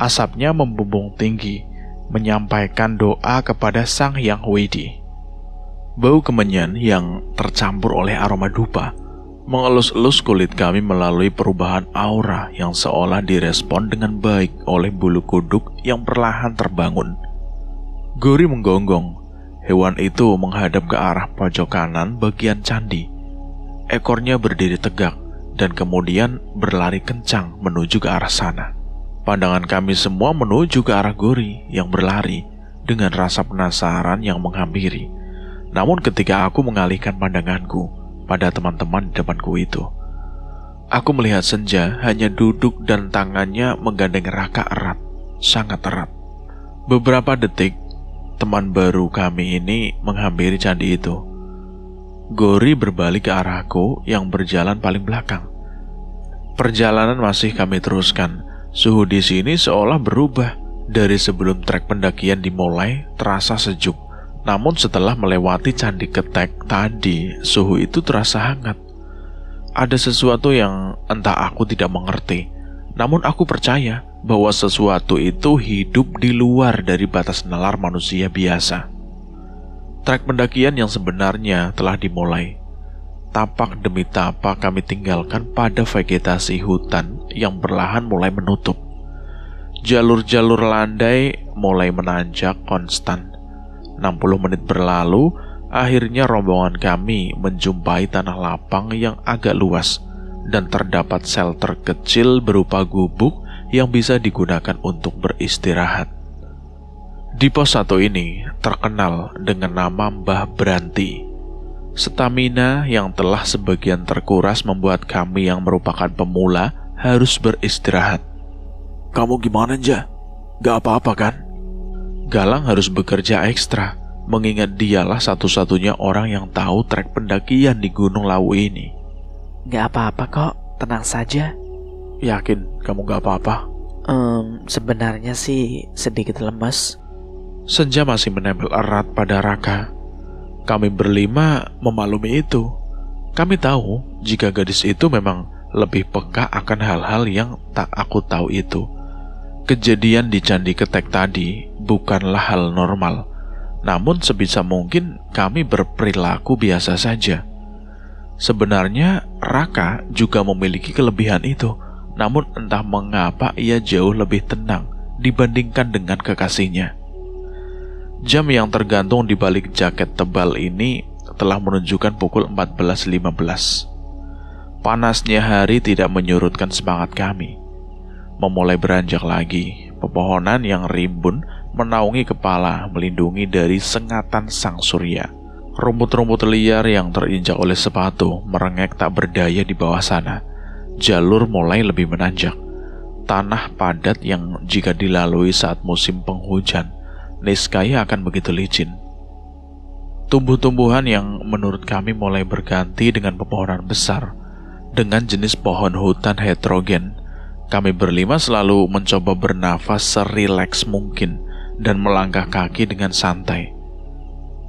Asapnya membumbung tinggi, menyampaikan doa kepada Sang Hyang Widi. Bau kemenyan yang tercampur oleh aroma dupa mengelus-elus kulit kami melalui perubahan aura yang seolah direspon dengan baik oleh bulu kuduk yang perlahan terbangun. Gori menggonggong. Hewan itu menghadap ke arah pojok kanan bagian candi. Ekornya berdiri tegak dan kemudian berlari kencang menuju ke arah sana. Pandangan kami semua menuju ke arah Gori yang berlari dengan rasa penasaran yang menghampiri. Namun ketika aku mengalihkan pandanganku pada teman-teman di depanku itu, aku melihat Senja hanya duduk dan tangannya menggandeng Raka erat, sangat erat. Beberapa detik, teman baru kami ini menghampiri candi itu. Gori berbalik ke arahku yang berjalan paling belakang. Perjalanan masih kami teruskan. Suhu di sini seolah berubah. Dari sebelum trek pendakian dimulai terasa sejuk. Namun setelah melewati Candi Ketek tadi, suhu itu terasa hangat. Ada sesuatu yang entah aku tidak mengerti. Namun aku percaya bahwa sesuatu itu hidup di luar dari batas nalar manusia biasa. Trek pendakian yang sebenarnya telah dimulai. Tapak demi tapak kami tinggalkan pada vegetasi hutan yang perlahan mulai menutup. Jalur-jalur landai mulai menanjak konstan. 60 menit berlalu, akhirnya rombongan kami menjumpai tanah lapang yang agak luas dan terdapat shelter kecil berupa gubuk yang bisa digunakan untuk beristirahat. Di pos 1 ini terkenal dengan nama Mbah Branti. Stamina yang telah sebagian terkuras membuat kami yang merupakan pemula harus beristirahat. Kamu gimana, Ja? Gak apa-apa kan? Galang harus bekerja ekstra, mengingat dialah satu-satunya orang yang tahu trek pendakian di Gunung Lawu ini. Gak apa-apa kok, tenang saja. Yakin kamu gak apa-apa? Sebenarnya sih sedikit lemes. Senja masih menempel erat pada Raka. Kami berlima memaklumi itu. Kami tahu jika gadis itu memang lebih peka akan hal-hal yang tak aku tahu itu. Kejadian di Candi Ketek tadi bukanlah hal normal. Namun sebisa mungkin kami berperilaku biasa saja. Sebenarnya Raka juga memiliki kelebihan itu. Namun entah mengapa ia jauh lebih tenang dibandingkan dengan kekasihnya. Jam yang tergantung di balik jaket tebal ini telah menunjukkan pukul 14.15. Panasnya hari tidak menyurutkan semangat kami. Memulai beranjak lagi, pepohonan yang rimbun menaungi kepala melindungi dari sengatan sang surya. Rumput-rumput liar yang terinjak oleh sepatu merengek tak berdaya di bawah sana. Jalur mulai lebih menanjak. Tanah padat yang jika dilalui saat musim penghujan niscaya akan begitu licin. Tumbuh-tumbuhan yang menurut kami mulai berganti dengan pepohonan besar dengan jenis pohon hutan heterogen. Kami berlima selalu mencoba bernafas serileks mungkin dan melangkah kaki dengan santai,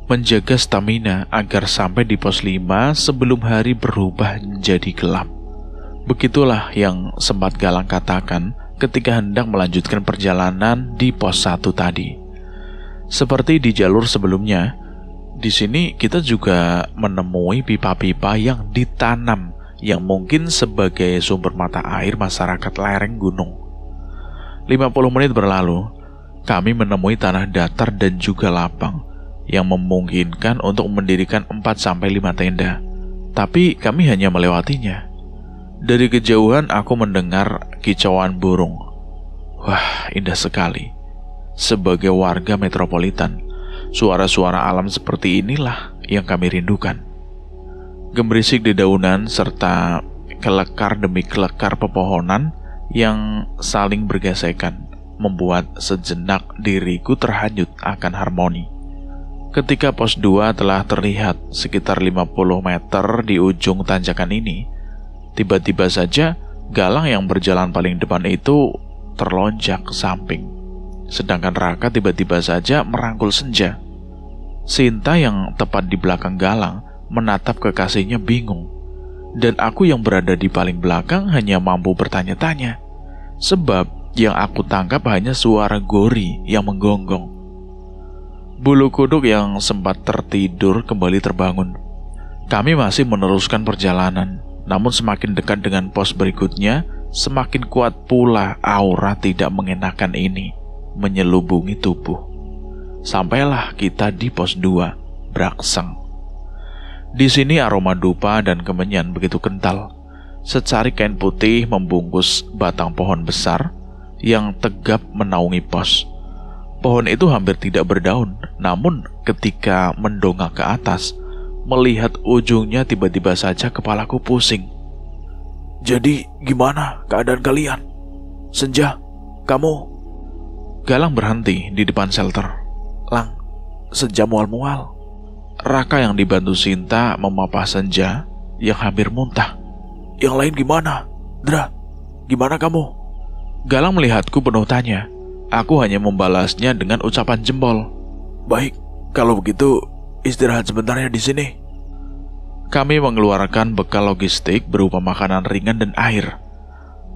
menjaga stamina agar sampai di pos 5 sebelum hari berubah menjadi gelap. Begitulah yang sempat Galang katakan ketika hendak melanjutkan perjalanan di pos 1 tadi. Seperti di jalur sebelumnya, di sini kita juga menemui pipa-pipa yang ditanam yang mungkin sebagai sumber mata air masyarakat lereng gunung. 50 menit berlalu, kami menemui tanah datar dan juga lapang yang memungkinkan untuk mendirikan 4-5 tenda. Tapi kami hanya melewatinya. Dari kejauhan aku mendengar kicauan burung. Wah, indah sekali. Sebagai warga metropolitan, suara-suara alam seperti inilah yang kami rindukan. Gemerisik dedaunan serta kelekar demi kelekar pepohonan yang saling bergesekan membuat sejenak diriku terhanyut akan harmoni. Ketika pos 2 telah terlihat sekitar 50 meter di ujung tanjakan ini, Tiba-tiba saja Galang yang berjalan paling depan itu terlonjak ke samping. Sedangkan Raka tiba-tiba saja merangkul Senja. Sinta yang tepat di belakang Galang menatap kekasihnya bingung. Dan aku yang berada di paling belakang hanya mampu bertanya-tanya. Sebab yang aku tangkap hanya suara Gori yang menggonggong. Bulu kuduk yang sempat tertidur kembali terbangun. Kami masih meneruskan perjalanan. Namun semakin dekat dengan pos berikutnya, semakin kuat pula aura tidak mengenakan ini menyelubungi tubuh. Sampailah kita di pos 2, Brakseng. Di sini aroma dupa dan kemenyan begitu kental. Secari kain putih membungkus batang pohon besar yang tegap menaungi pos. Pohon itu hampir tidak berdaun, namun ketika mendongak ke atas, melihat ujungnya tiba-tiba saja kepalaku pusing. Jadi gimana keadaan kalian? Senja, kamu? Galang berhenti di depan shelter. Lang, Senja mual-mual. Raka yang dibantu Sinta memapah Senja yang hampir muntah. Yang lain gimana? Dra, gimana kamu? Galang melihatku penuh tanya. Aku hanya membalasnya dengan ucapan jempol. Baik, kalau begitu istirahat sebentar ya di sini. Kami mengeluarkan bekal logistik berupa makanan ringan dan air.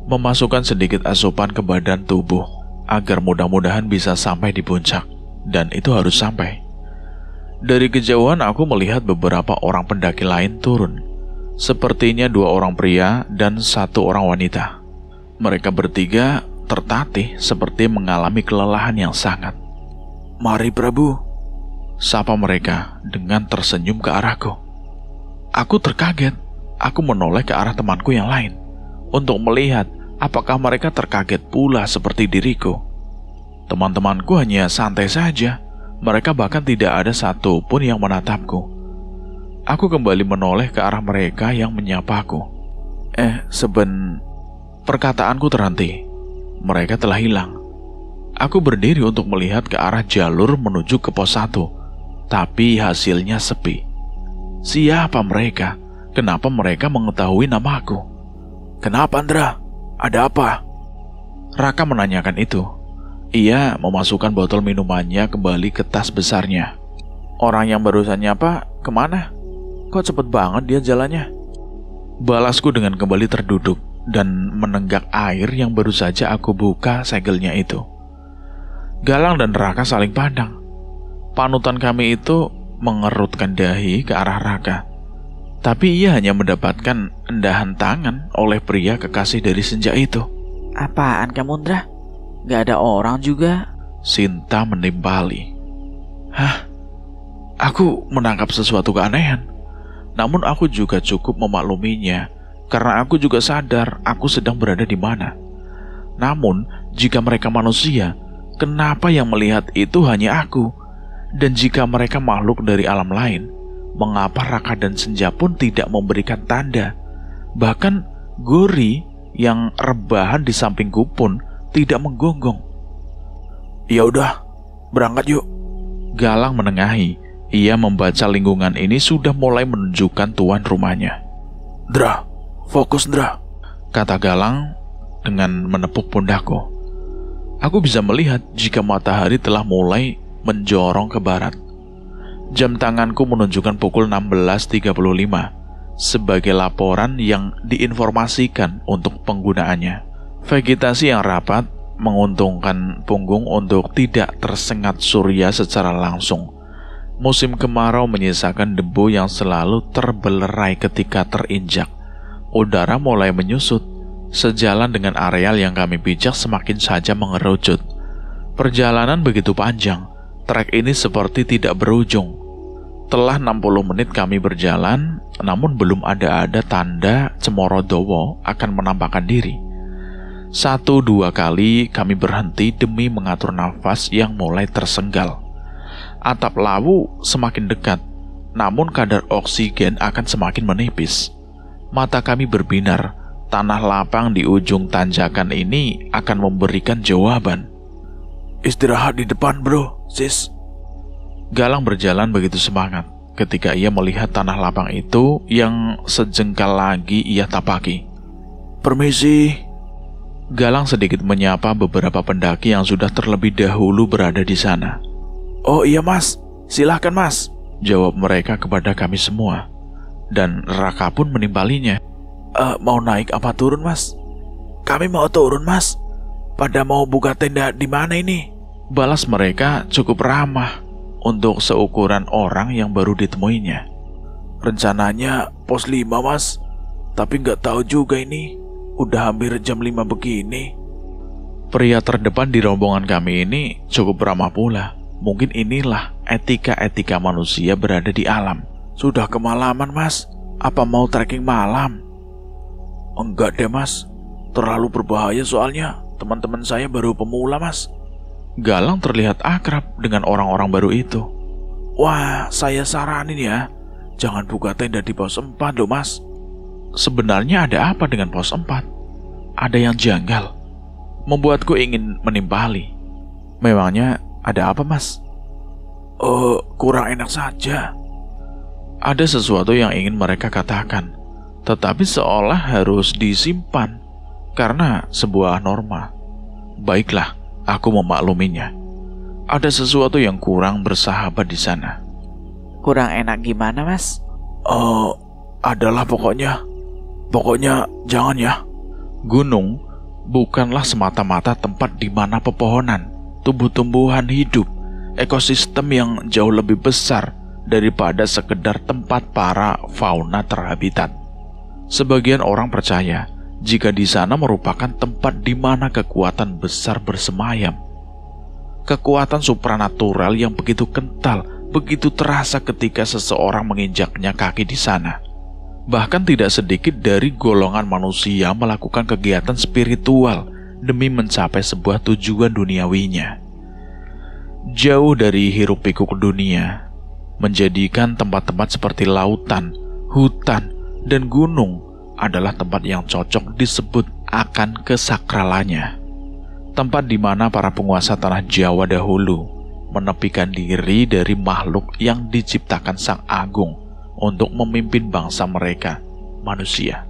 Memasukkan sedikit asupan ke badan tubuh agar mudah-mudahan bisa sampai di puncak. Dan itu harus sampai. Dari kejauhan aku melihat beberapa orang pendaki lain turun. Sepertinya 2 orang pria dan 1 orang wanita. Mereka bertiga tertatih seperti mengalami kelelahan yang sangat. Mari Prabu, sapa mereka dengan tersenyum ke arahku. Aku terkaget. Aku menoleh ke arah temanku yang lain untuk melihat apakah mereka terkaget pula seperti diriku. Teman-temanku hanya santai saja. Mereka bahkan tidak ada satu pun yang menatapku. Aku kembali menoleh ke arah mereka yang menyapaku. Perkataanku terhenti. Mereka telah hilang. Aku berdiri untuk melihat ke arah jalur menuju ke pos 1. Tapi hasilnya sepi. Siapa mereka? Kenapa mereka mengetahui namaku? Kenapa Andra? Ada apa? Raka menanyakan itu. Ia memasukkan botol minumannya kembali ke tas besarnya. Orang yang barusan nyapa kemana? Kok cepet banget dia jalannya? Balasku dengan kembali terduduk dan menenggak air yang baru saja aku buka segelnya itu. Galang dan Raka saling pandang. Panutan kami itu mengerutkan dahi ke arah Raka. Tapi ia hanya mendapatkan endahan tangan oleh pria kekasih dari Senja itu. Apaan kamu, Ndra? Gak ada orang juga. Sinta menimpali. Hah? Aku menangkap sesuatu keanehan. Namun aku juga cukup memakluminya, karena aku juga sadar aku sedang berada di mana. Namun, jika mereka manusia, kenapa yang melihat itu hanya aku? Dan jika mereka makhluk dari alam lain, mengapa Raka dan Senja pun tidak memberikan tanda? Bahkan Gori yang rebahan di sampingku pun tidak menggonggong. Ya udah, berangkat yuk. Galang menengahi. Ia membaca lingkungan ini sudah mulai menunjukkan tuan rumahnya. Dra, fokus Dra, kata Galang dengan menepuk pundakku. Aku bisa melihat jika matahari telah mulai menjorong ke barat. Jam tanganku menunjukkan pukul 16.35 sebagai laporan yang diinformasikan untuk penggunaannya. Vegetasi yang rapat menguntungkan punggung untuk tidak tersengat surya secara langsung. Musim kemarau menyisakan debu yang selalu terbelerai ketika terinjak. Udara mulai menyusut. Sejalan dengan areal yang kami pijak semakin saja mengerucut. Perjalanan begitu panjang. Trek ini seperti tidak berujung. Telah 60 menit kami berjalan, namun belum ada tanda Cemorodowo akan menampakkan diri. 1-2 kali kami berhenti demi mengatur nafas yang mulai tersenggal. Atap lawu semakin dekat, namun kadar oksigen akan semakin menipis. Mata kami berbinar, tanah lapang di ujung tanjakan ini akan memberikan jawaban. Istirahat di depan bro, sis. Galang berjalan begitu semangat ketika ia melihat tanah lapang itu yang sejengkal lagi ia tapaki. Permisi. Galang sedikit menyapa beberapa pendaki yang sudah terlebih dahulu berada di sana. Oh iya mas, silahkan mas, jawab mereka kepada kami semua. Dan Raka pun menimpalinya. Mau naik apa turun mas? Kami mau turun mas. Pada mau buka tenda di mana ini? Balas mereka cukup ramah untuk seukuran orang yang baru ditemuinya. Rencananya pos 5 mas, tapi nggak tahu juga ini. Udah hampir jam 5 begini. Pria terdepan di rombongan kami ini cukup ramah pula. Mungkin inilah etika-etika manusia berada di alam. Sudah kemalaman mas, apa mau trekking malam? Enggak deh mas, terlalu berbahaya soalnya teman-teman saya baru pemula mas. Galang terlihat akrab dengan orang-orang baru itu. Wah, saya saranin ya, jangan buka tenda di pos 4 loh mas. Sebenarnya ada apa dengan pos 4? Ada yang janggal, membuatku ingin menimpali. Memangnya ada apa mas? Kurang enak saja. Ada sesuatu yang ingin mereka katakan, tetapi seolah harus disimpan karena sebuah norma. Baiklah, aku memakluminya. Ada sesuatu yang kurang bersahabat di sana. Kurang enak gimana mas? Adalah pokoknya jangan ya. Gunung bukanlah semata-mata tempat di mana pepohonan, tumbuh-tumbuhan hidup, ekosistem yang jauh lebih besar daripada sekedar tempat para fauna terhabitat. Sebagian orang percaya jika di sana merupakan tempat di mana kekuatan besar bersemayam. Kekuatan supranatural yang begitu kental, begitu terasa ketika seseorang menginjaknya kaki di sana. Bahkan tidak sedikit dari golongan manusia melakukan kegiatan spiritual demi mencapai sebuah tujuan duniawinya. Jauh dari hiruk-pikuk dunia, menjadikan tempat-tempat seperti lautan, hutan, dan gunung adalah tempat yang cocok disebut akan kesakralannya. Tempat di mana para penguasa tanah Jawa dahulu menepikan diri dari makhluk yang diciptakan Sang Agung untuk memimpin bangsa mereka, manusia.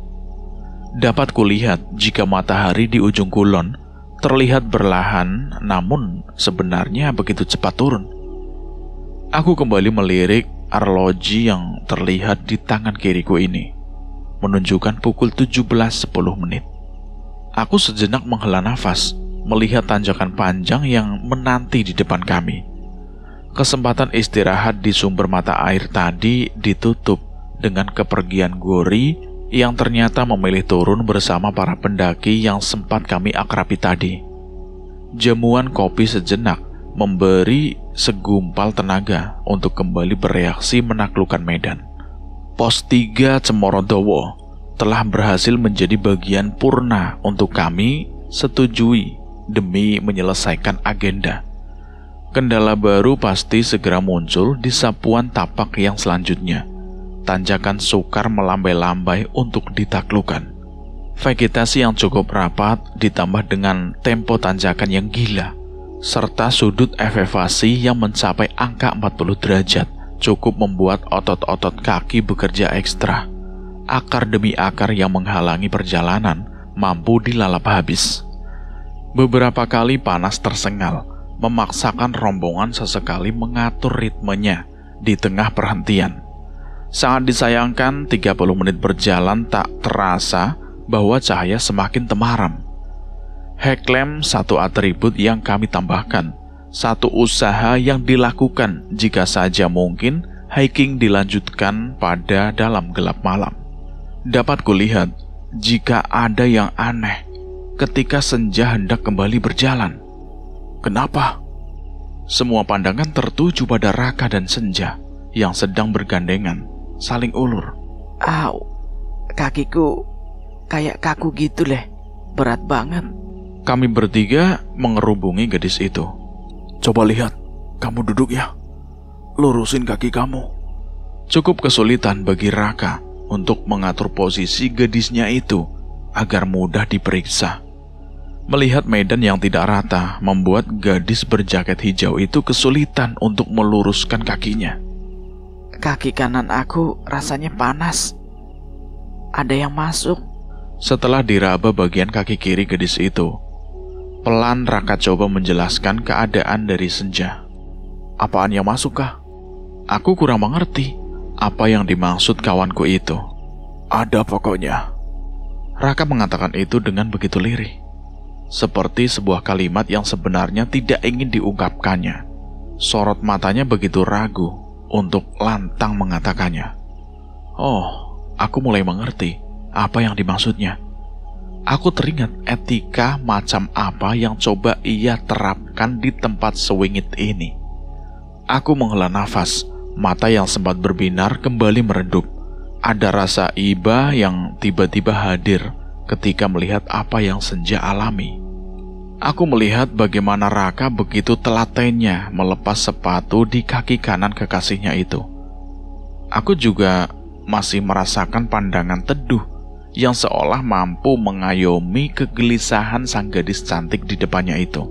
Dapat kulihat jika matahari di ujung kulon terlihat berlahan, namun sebenarnya begitu cepat turun. Aku kembali melirik arloji yang terlihat di tangan kiriku ini, menunjukkan pukul 17.10 menit. Aku sejenak menghela nafas, melihat tanjakan panjang yang menanti di depan kami. Kesempatan istirahat di sumber mata air tadi ditutup dengan kepergian Gori yang ternyata memilih turun bersama para pendaki yang sempat kami akrabi tadi. Jamuan kopi sejenak memberi segumpal tenaga untuk kembali bereaksi menaklukkan medan. Pos 3 Cemorodowo telah berhasil menjadi bagian purna untuk kami setujui demi menyelesaikan agenda. Kendala baru pasti segera muncul di sapuan tapak yang selanjutnya. Tanjakan sukar melambai-lambai untuk ditaklukkan. Vegetasi yang cukup rapat ditambah dengan tempo tanjakan yang gila, serta sudut elevasi yang mencapai angka 40 derajat, cukup membuat otot-otot kaki bekerja ekstra. Akar demi akar yang menghalangi perjalanan mampu dilalap habis. Beberapa kali panas tersengal, memaksakan rombongan sesekali mengatur ritmenya di tengah perhentian. Sangat disayangkan 30 menit berjalan tak terasa bahwa cahaya semakin temaram. Headlamp satu atribut yang kami tambahkan, satu usaha yang dilakukan jika saja mungkin hiking dilanjutkan pada dalam gelap malam. Dapat kulihat jika ada yang aneh ketika senja hendak kembali berjalan. Kenapa? Semua pandangan tertuju pada Raka dan Senja yang sedang bergandengan, saling ulur. Au, kakiku kayak kaku gitu leh, berat banget. Kami bertiga mengerubungi gadis itu. Coba lihat, kamu duduk ya. Lurusin kaki kamu. Cukup kesulitan bagi Raka untuk mengatur posisi gadisnya itu agar mudah diperiksa. Melihat medan yang tidak rata membuat gadis berjaket hijau itu kesulitan untuk meluruskan kakinya. Kaki kanan aku rasanya panas. Ada yang masuk. Setelah diraba bagian kaki kiri gadis itu, pelan Raka coba menjelaskan keadaan dari Senja. Apaan yang masuk kah? Aku kurang mengerti apa yang dimaksud kawanku itu. Ada pokoknya. Raka mengatakan itu dengan begitu lirih, seperti sebuah kalimat yang sebenarnya tidak ingin diungkapkannya. Sorot matanya begitu ragu untuk lantang mengatakannya. Oh, aku mulai mengerti apa yang dimaksudnya. Aku teringat etika macam apa yang coba ia terapkan di tempat sewingit ini. Aku menghela nafas, mata yang sempat berbinar kembali meredup. Ada rasa iba yang tiba-tiba hadir ketika melihat apa yang Senja alami. Aku melihat bagaimana Raka begitu telatennya melepas sepatu di kaki kanan kekasihnya itu. Aku juga masih merasakan pandangan teduh yang seolah mampu mengayomi kegelisahan sang gadis cantik di depannya itu.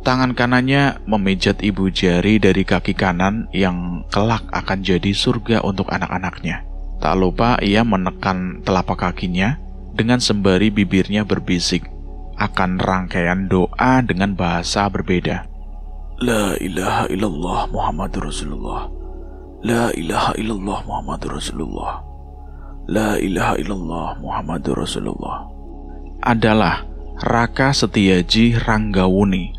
Tangan kanannya memijat ibu jari dari kaki kanan yang kelak akan jadi surga untuk anak-anaknya. Tak lupa ia menekan telapak kakinya dengan sembari bibirnya berbisik akan rangkaian doa dengan bahasa berbeda. La ilaha illallah Muhammadur Rasulullah. La ilaha illallah Muhammadur Rasulullah. La ilaha illallah Muhammadur Rasulullah. Adalah Raka Setiaji Ranggawuni,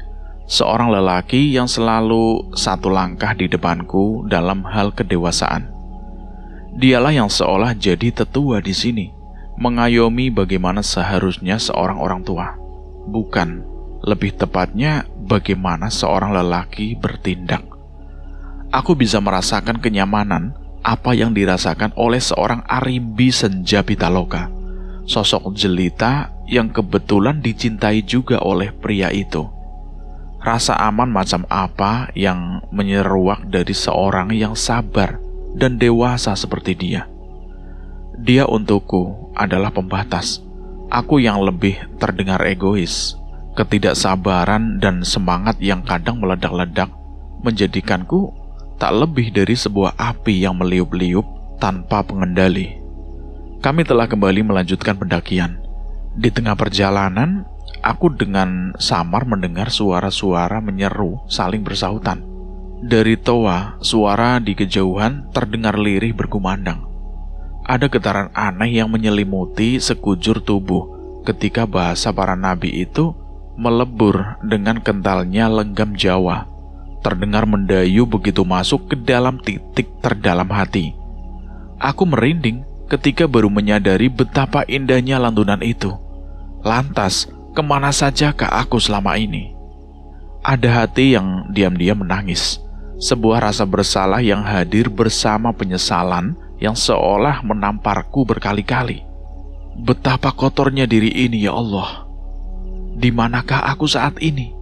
seorang lelaki yang selalu satu langkah di depanku dalam hal kedewasaan. Dialah yang seolah jadi tetua di sini, mengayomi bagaimana seharusnya seorang orang tua. Bukan, lebih tepatnya bagaimana seorang lelaki bertindak. Aku bisa merasakan kenyamanan apa yang dirasakan oleh seorang Arimbi Senja Pitaloka, sosok jelita yang kebetulan dicintai juga oleh pria itu. Rasa aman macam apa yang menyeruak dari seorang yang sabar dan dewasa seperti dia. Dia untukku adalah pembatas. Aku yang lebih terdengar egois. Ketidaksabaran dan semangat yang kadang meledak-ledak menjadikanku tak lebih dari sebuah api yang meliup-liup tanpa pengendali. Kami telah kembali melanjutkan pendakian. Di tengah perjalanan, aku dengan samar mendengar suara-suara menyeru saling bersahutan. Dari toa, suara di kejauhan terdengar lirih berkumandang. Ada getaran aneh yang menyelimuti sekujur tubuh ketika bahasa para nabi itu melebur dengan kentalnya lenggam Jawa. Terdengar mendayu begitu masuk ke dalam titik terdalam hati. Aku merinding ketika baru menyadari betapa indahnya lantunan itu. Lantas, kemana sajakah aku selama ini? Ada hati yang diam-diam menangis. Sebuah rasa bersalah yang hadir bersama penyesalan yang seolah menamparku berkali-kali. Betapa kotornya diri ini, ya Allah. Di manakah aku saat ini?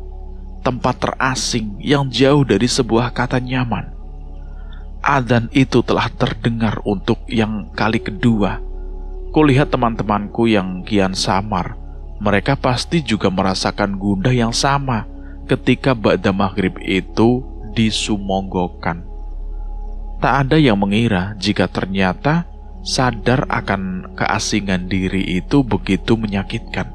Tempat terasing yang jauh dari sebuah kata nyaman. Adzan itu telah terdengar untuk yang kali kedua. Kulihat teman-temanku yang kian samar. Mereka pasti juga merasakan gundah yang sama ketika ba'da maghrib itu disumonggokan. Tak ada yang mengira jika ternyata sadar akan keasingan diri itu begitu menyakitkan.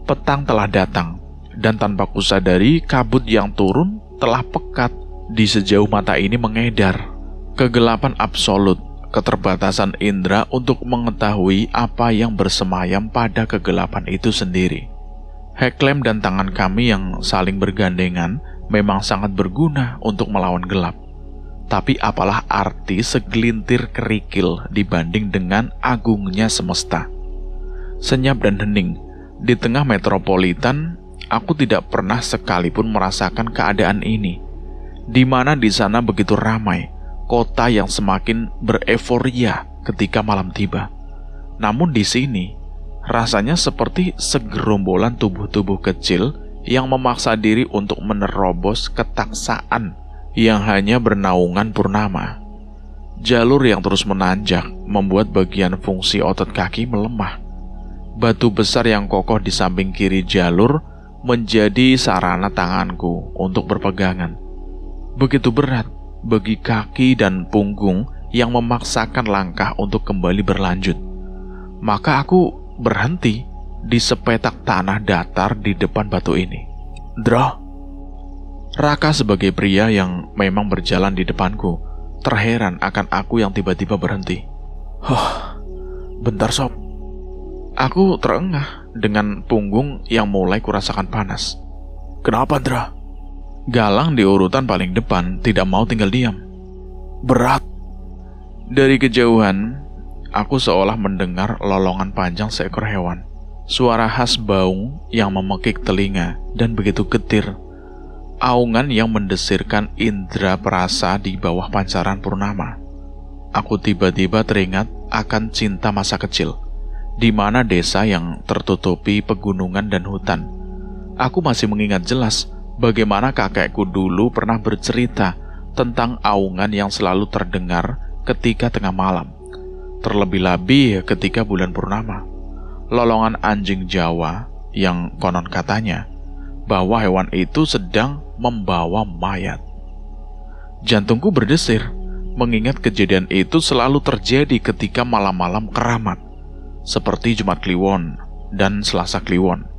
Petang telah datang. Dan tanpa kusadari, kabut yang turun telah pekat. Di sejauh mata ini mengedar kegelapan absolut, keterbatasan indera untuk mengetahui apa yang bersemayam pada kegelapan itu sendiri. Heklem dan tangan kami yang saling bergandengan memang sangat berguna untuk melawan gelap. Tapi apalah arti segelintir kerikil dibanding dengan agungnya semesta. Senyap dan hening, di tengah metropolitan, aku tidak pernah sekalipun merasakan keadaan ini, di mana di sana begitu ramai, kota yang semakin bereforia ketika malam tiba. Namun di sini, rasanya seperti segerombolan tubuh-tubuh kecil yang memaksa diri untuk menerobos ketaksaan yang hanya bernaungan purnama. Jalur yang terus menanjak membuat bagian fungsi otot kaki melemah. Batu besar yang kokoh di samping kiri jalur menjadi sarana tanganku untuk berpegangan. Begitu berat bagi kaki dan punggung yang memaksakan langkah untuk kembali berlanjut. Maka aku berhenti di sepetak tanah datar di depan batu ini. Dra, Raka sebagai pria yang memang berjalan di depanku terheran akan aku yang tiba-tiba berhenti. bentar sob. Aku terengah dengan punggung yang mulai kurasakan panas. Kenapa Dra? Galang di urutan paling depan tidak mau tinggal diam. Berat. Dari kejauhan, aku seolah mendengar lolongan panjang seekor hewan. Suara khas baung yang memekik telinga dan begitu getir. Aungan yang mendesirkan indera perasa di bawah pancaran purnama. Aku tiba-tiba teringat akan cinta masa kecil, di mana desa yang tertutupi pegunungan dan hutan. Aku masih mengingat jelas bagaimana kakekku dulu pernah bercerita tentang aungan yang selalu terdengar ketika tengah malam, terlebih-lebih ketika bulan purnama. Lolongan anjing Jawa yang konon katanya bahwa hewan itu sedang membawa mayat. Jantungku berdesir mengingat kejadian itu selalu terjadi ketika malam-malam keramat, seperti Jumat Kliwon dan Selasa Kliwon.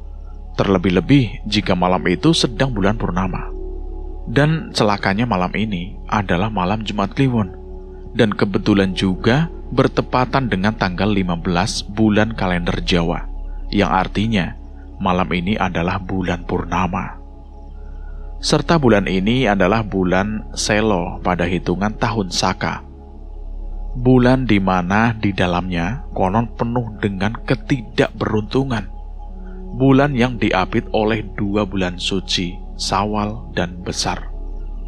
Terlebih-lebih jika malam itu sedang bulan purnama. Dan celakanya malam ini adalah malam Jumat Kliwon, dan kebetulan juga bertepatan dengan tanggal 15 bulan kalender Jawa, yang artinya malam ini adalah bulan purnama. Serta bulan ini adalah bulan Selo pada hitungan tahun Saka. Bulan di mana di dalamnya konon penuh dengan ketidakberuntungan. Bulan yang diapit oleh 2 bulan suci, Sawal dan Besar.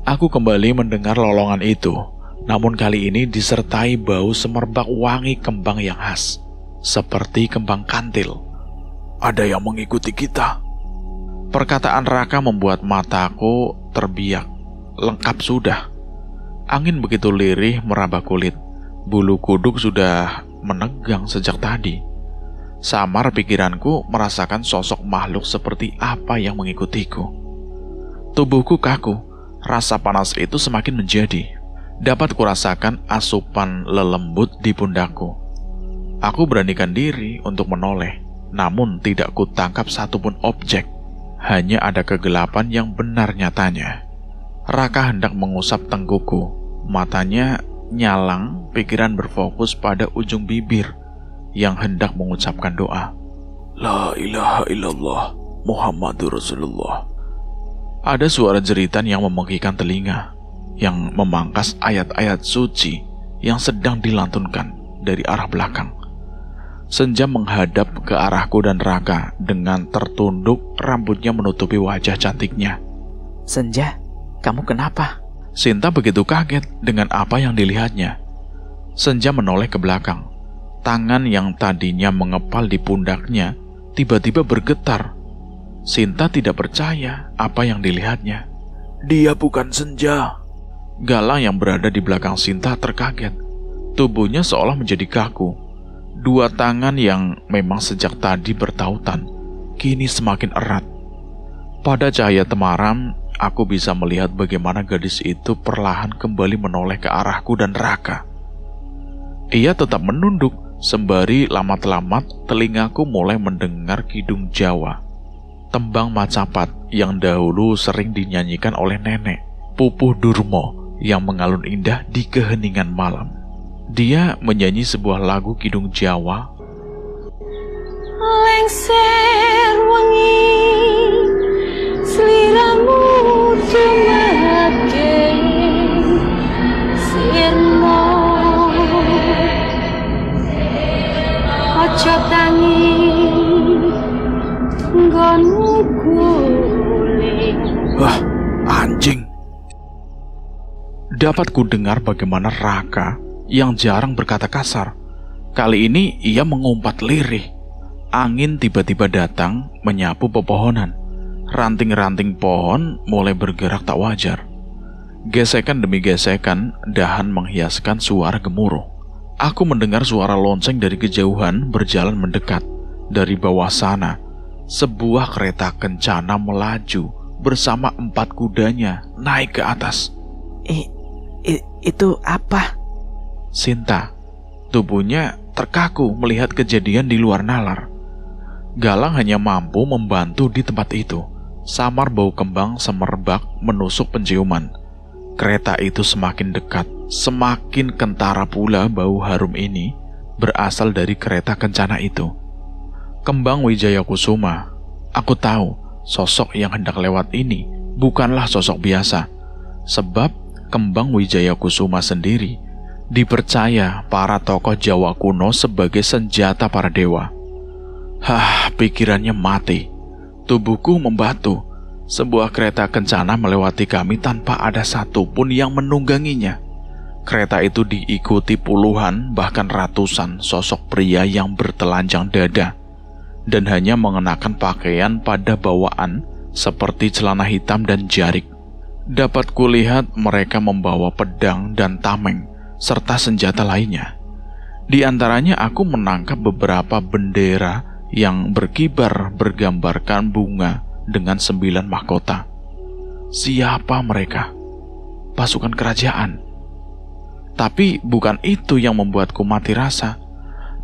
Aku kembali mendengar lolongan itu, namun kali ini disertai bau semerbak wangi kembang yang khas, seperti kembang kantil. Ada yang mengikuti kita. Perkataan Raka membuat mataku terbiak. Lengkap sudah. Angin begitu lirih meraba kulit. Bulu kuduk sudah menegang sejak tadi. Samar pikiranku merasakan sosok makhluk seperti apa yang mengikutiku. Tubuhku kaku, rasa panas itu semakin menjadi. Dapat kurasakan asupan lelembut di pundakku. Aku beranikan diri untuk menoleh, namun tidak kutangkap satupun objek. Hanya ada kegelapan yang benar nyatanya. Raka hendak mengusap tengkuku. Matanya nyalang, pikiran berfokus pada ujung bibir yang hendak mengucapkan doa. La ilaha illallah Muhammadur Rasulullah. Ada suara jeritan yang memekikkan telinga, yang memangkas ayat-ayat suci yang sedang dilantunkan dari arah belakang. Senja menghadap ke arahku dan Raka dengan tertunduk, rambutnya menutupi wajah cantiknya. Senja, kamu kenapa? Sinta begitu kaget dengan apa yang dilihatnya. Senja menoleh ke belakang. Tangan yang tadinya mengepal di pundaknya tiba-tiba bergetar. Sinta tidak percaya apa yang dilihatnya. Dia bukan Senja. Galang yang berada di belakang Sinta terkaget. Tubuhnya seolah menjadi kaku. 2 tangan yang memang sejak tadi bertautan kini semakin erat. Pada cahaya temaram, aku bisa melihat bagaimana gadis itu perlahan kembali menoleh ke arahku dan Raka. Ia tetap menunduk, sembari lamat-lamat telingaku mulai mendengar kidung Jawa, tembang Macapat yang dahulu sering dinyanyikan oleh nenek, Pupuh Durmo, yang mengalun indah di keheningan malam. Dia menyanyi sebuah lagu kidung Jawa. Lengser wengi sliramu tumake sirna aja tangi nggonmu guling. Anjing. Dapat ku dengar bagaimana Raka yang jarang berkata kasar, kali ini ia mengumpat lirih. Angin tiba-tiba datang menyapu pepohonan. Ranting-ranting pohon mulai bergerak tak wajar. Gesekan demi gesekan dahan menghiaskan suara gemuruh. Aku mendengar suara lonceng dari kejauhan berjalan mendekat. Dari bawah sana, sebuah kereta kencana melaju bersama 4 kudanya naik ke atas. Itu apa? Sinta, tubuhnya terkaku melihat kejadian di luar nalar. Galang hanya mampu membantu di tempat itu. Samar bau kembang semerbak menusuk penciuman. Kereta itu semakin dekat, semakin kentara pula bau harum ini berasal dari kereta kencana itu. Kembang Wijaya Kusuma. Aku tahu sosok yang hendak lewat ini bukanlah sosok biasa, sebab Kembang Wijaya Kusuma sendiri dipercaya para tokoh Jawa kuno sebagai senjata para dewa. Pikirannya mati. Tubuhku membatu. Sebuah kereta kencana melewati kami tanpa ada satupun yang menungganginya. Kereta itu diikuti puluhan bahkan ratusan sosok pria yang bertelanjang dada dan hanya mengenakan pakaian pada bawaan seperti celana hitam dan jarik. Dapat kulihat mereka membawa pedang dan tameng serta senjata lainnya. Di antaranya aku menangkap beberapa bendera yang berkibar bergambarkan bunga dengan 9 mahkota. Siapa mereka? Pasukan kerajaan. Tapi bukan itu yang membuatku mati rasa.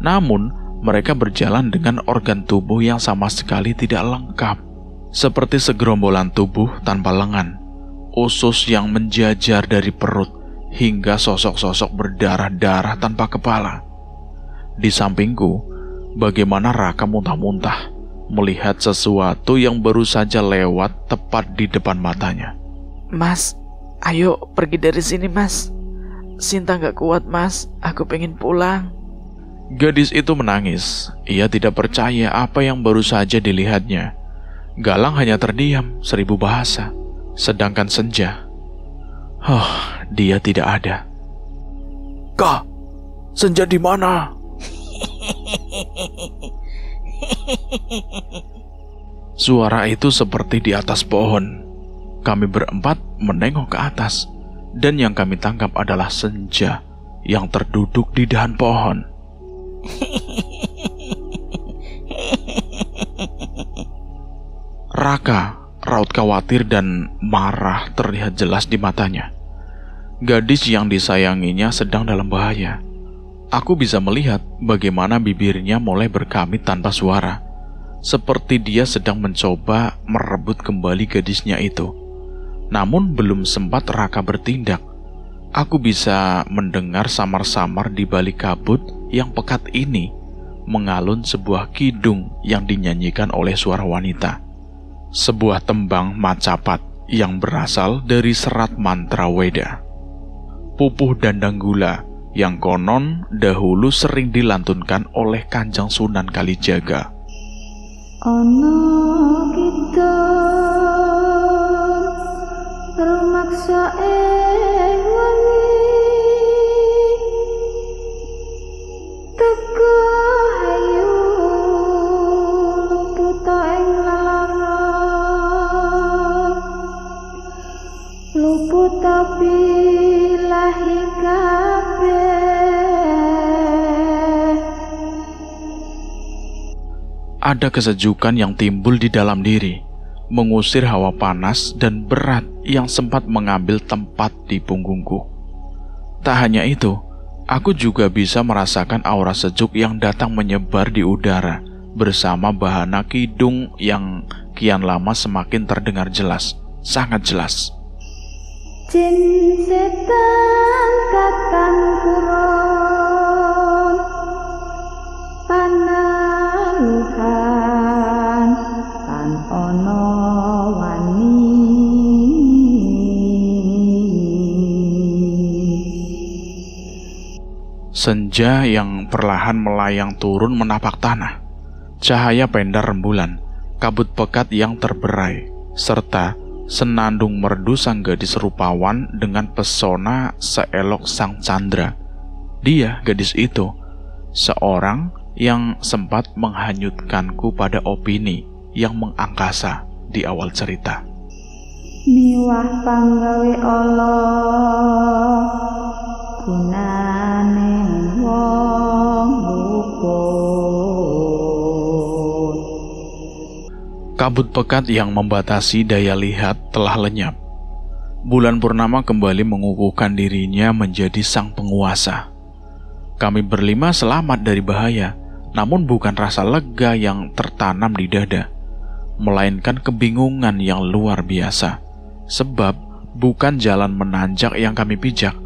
Namun mereka berjalan dengan organ tubuh yang sama sekali tidak lengkap, seperti segerombolan tubuh tanpa lengan, usus yang menjajar dari perut, hingga sosok-sosok berdarah-darah tanpa kepala. Di sampingku, bagaimana Raka muntah-muntah melihat sesuatu yang baru saja lewat tepat di depan matanya. Mas, ayo pergi dari sini, Mas. Sinta gak kuat, Mas. Aku pengen pulang. Gadis itu menangis. Ia tidak percaya apa yang baru saja dilihatnya. Galang hanya terdiam 1000 bahasa. Sedangkan Senja, dia tidak ada. Kak, Senja di mana? Suara itu seperti di atas pohon. Kami berempat menengok ke atas, dan yang kami tangkap adalah Senja yang terduduk di dahan pohon. Raka, raut khawatir dan marah terlihat jelas di matanya. Gadis yang disayanginya sedang dalam bahaya. Aku bisa melihat bagaimana bibirnya mulai berkamit tanpa suara, seperti dia sedang mencoba merebut kembali gadisnya itu. Namun belum sempat Raka bertindak, aku bisa mendengar samar-samar di balik kabut yang pekat ini mengalun sebuah kidung yang dinyanyikan oleh suara wanita. Sebuah tembang macapat yang berasal dari serat mantra Weda. Pupuh Dandang Gula yang konon dahulu sering dilantunkan oleh Kanjeng Sunan Kalijaga. Ono kita rumaksa ing wengi teka ayu puta ing lara luput tapi lahi kabeh. Ada kesejukan yang timbul di dalam diri, mengusir hawa panas dan berat yang sempat mengambil tempat di punggungku. Tak hanya itu, aku juga bisa merasakan aura sejuk yang datang menyebar di udara bersama bahana kidung yang kian lama semakin terdengar jelas, sangat jelas. Jin setan katan kurun panaluhan tan ono wani. Senja yang perlahan melayang turun menapak tanah. Cahaya pendar rembulan, kabut pekat yang terberai, serta senandung merdu sang gadis rupawan dengan pesona seelok sang candra. Dia, gadis itu, seorang yang sempat menghanyutkanku pada opini yang mengangkasa di awal cerita. Miwah panggawe Allah gunane wong luput. Kabut pekat yang membatasi daya lihat telah lenyap. Bulan purnama kembali mengukuhkan dirinya menjadi sang penguasa. Kami berlima selamat dari bahaya, Namun bukan rasa lega yang tertanam di dada, melainkan kebingungan yang luar biasa. Sebab bukan jalan menanjak yang kami pijak,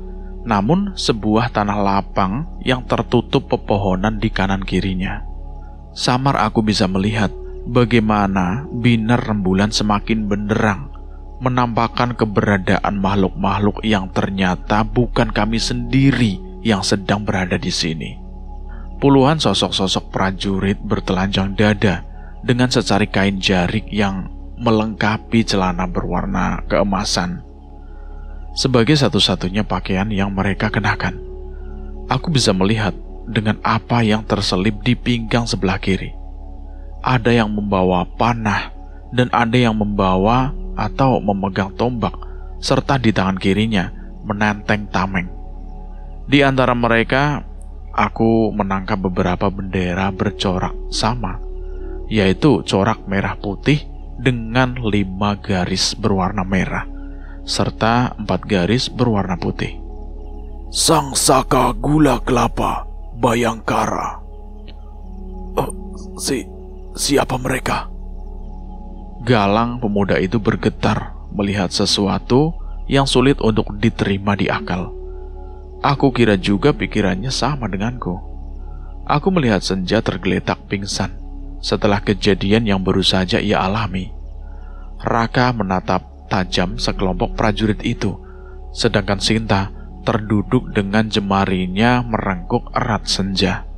namun sebuah tanah lapang yang tertutup pepohonan di kanan kirinya. Samar aku bisa melihat bagaimana binar rembulan semakin benderang, menampakkan keberadaan makhluk-makhluk yang ternyata bukan kami sendiri yang sedang berada di sini. Puluhan sosok-sosok prajurit bertelanjang dada dengan secari kain jarik yang melengkapi celana berwarna keemasan, sebagai satu-satunya pakaian yang mereka kenakan. Aku bisa melihat dengan apa yang terselip di pinggang sebelah kiri. Ada yang membawa panah dan ada yang membawa atau memegang tombak, serta di tangan kirinya menenteng tameng. Di antara mereka, aku menangkap beberapa bendera bercorak sama, yaitu corak merah putih dengan 5 garis berwarna merah, serta 4 garis berwarna putih. Sang Saka Gula Kelapa Bayangkara. Siapa mereka? Galang pemuda itu bergetar melihat sesuatu yang sulit untuk diterima di akal. Aku kira juga pikirannya sama denganku. Aku melihat Senja tergeletak pingsan setelah kejadian yang baru saja ia alami. Raka menatap tajam sekelompok prajurit itu, sedangkan Sinta terduduk dengan jemarinya merengkuk erat Senja.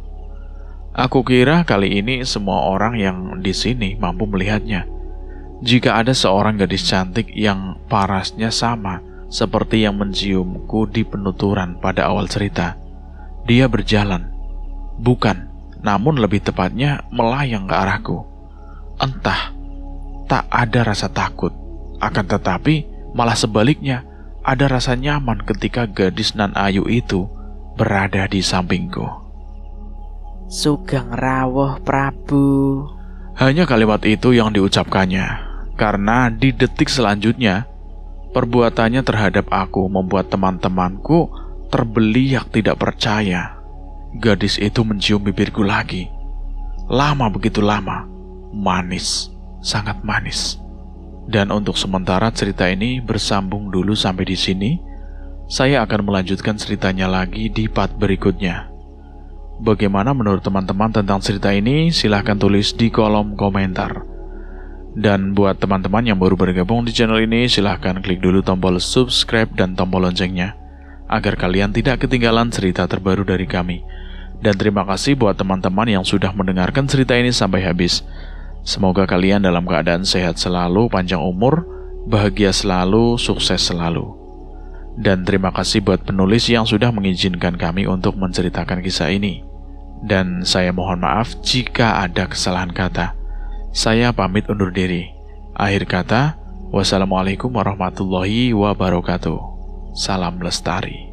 Aku kira kali ini semua orang yang di sini mampu melihatnya. Jika ada seorang gadis cantik yang parasnya sama seperti yang menciumku di penuturan pada awal cerita, dia berjalan, bukan, namun lebih tepatnya melayang ke arahku. Entah, tak ada rasa takut, akan tetapi malah sebaliknya ada rasa nyaman ketika gadis nan ayu itu berada di sampingku. Sugeng rawuh Prabu. Hanya kalimat itu yang diucapkannya, karena di detik selanjutnya perbuatannya terhadap aku membuat teman-temanku terbeliak tidak percaya. Gadis itu mencium bibirku lagi. Lama, begitu lama. Manis, sangat manis. Dan untuk sementara cerita ini bersambung dulu sampai di sini. Saya akan melanjutkan ceritanya lagi di part berikutnya. Bagaimana menurut teman-teman tentang cerita ini? Silahkan tulis di kolom komentar. Dan buat teman-teman yang baru bergabung di channel ini, silahkan klik dulu tombol subscribe dan tombol loncengnya, agar kalian tidak ketinggalan cerita terbaru dari kami. Dan terima kasih buat teman-teman yang sudah mendengarkan cerita ini sampai habis. Semoga kalian dalam keadaan sehat selalu, panjang umur, bahagia selalu, sukses selalu. Dan terima kasih buat penulis yang sudah mengizinkan kami untuk menceritakan kisah ini. Dan saya mohon maaf jika ada kesalahan kata. Saya pamit undur diri. Akhir kata, wassalamualaikum warahmatullahi wabarakatuh. Salam lestari.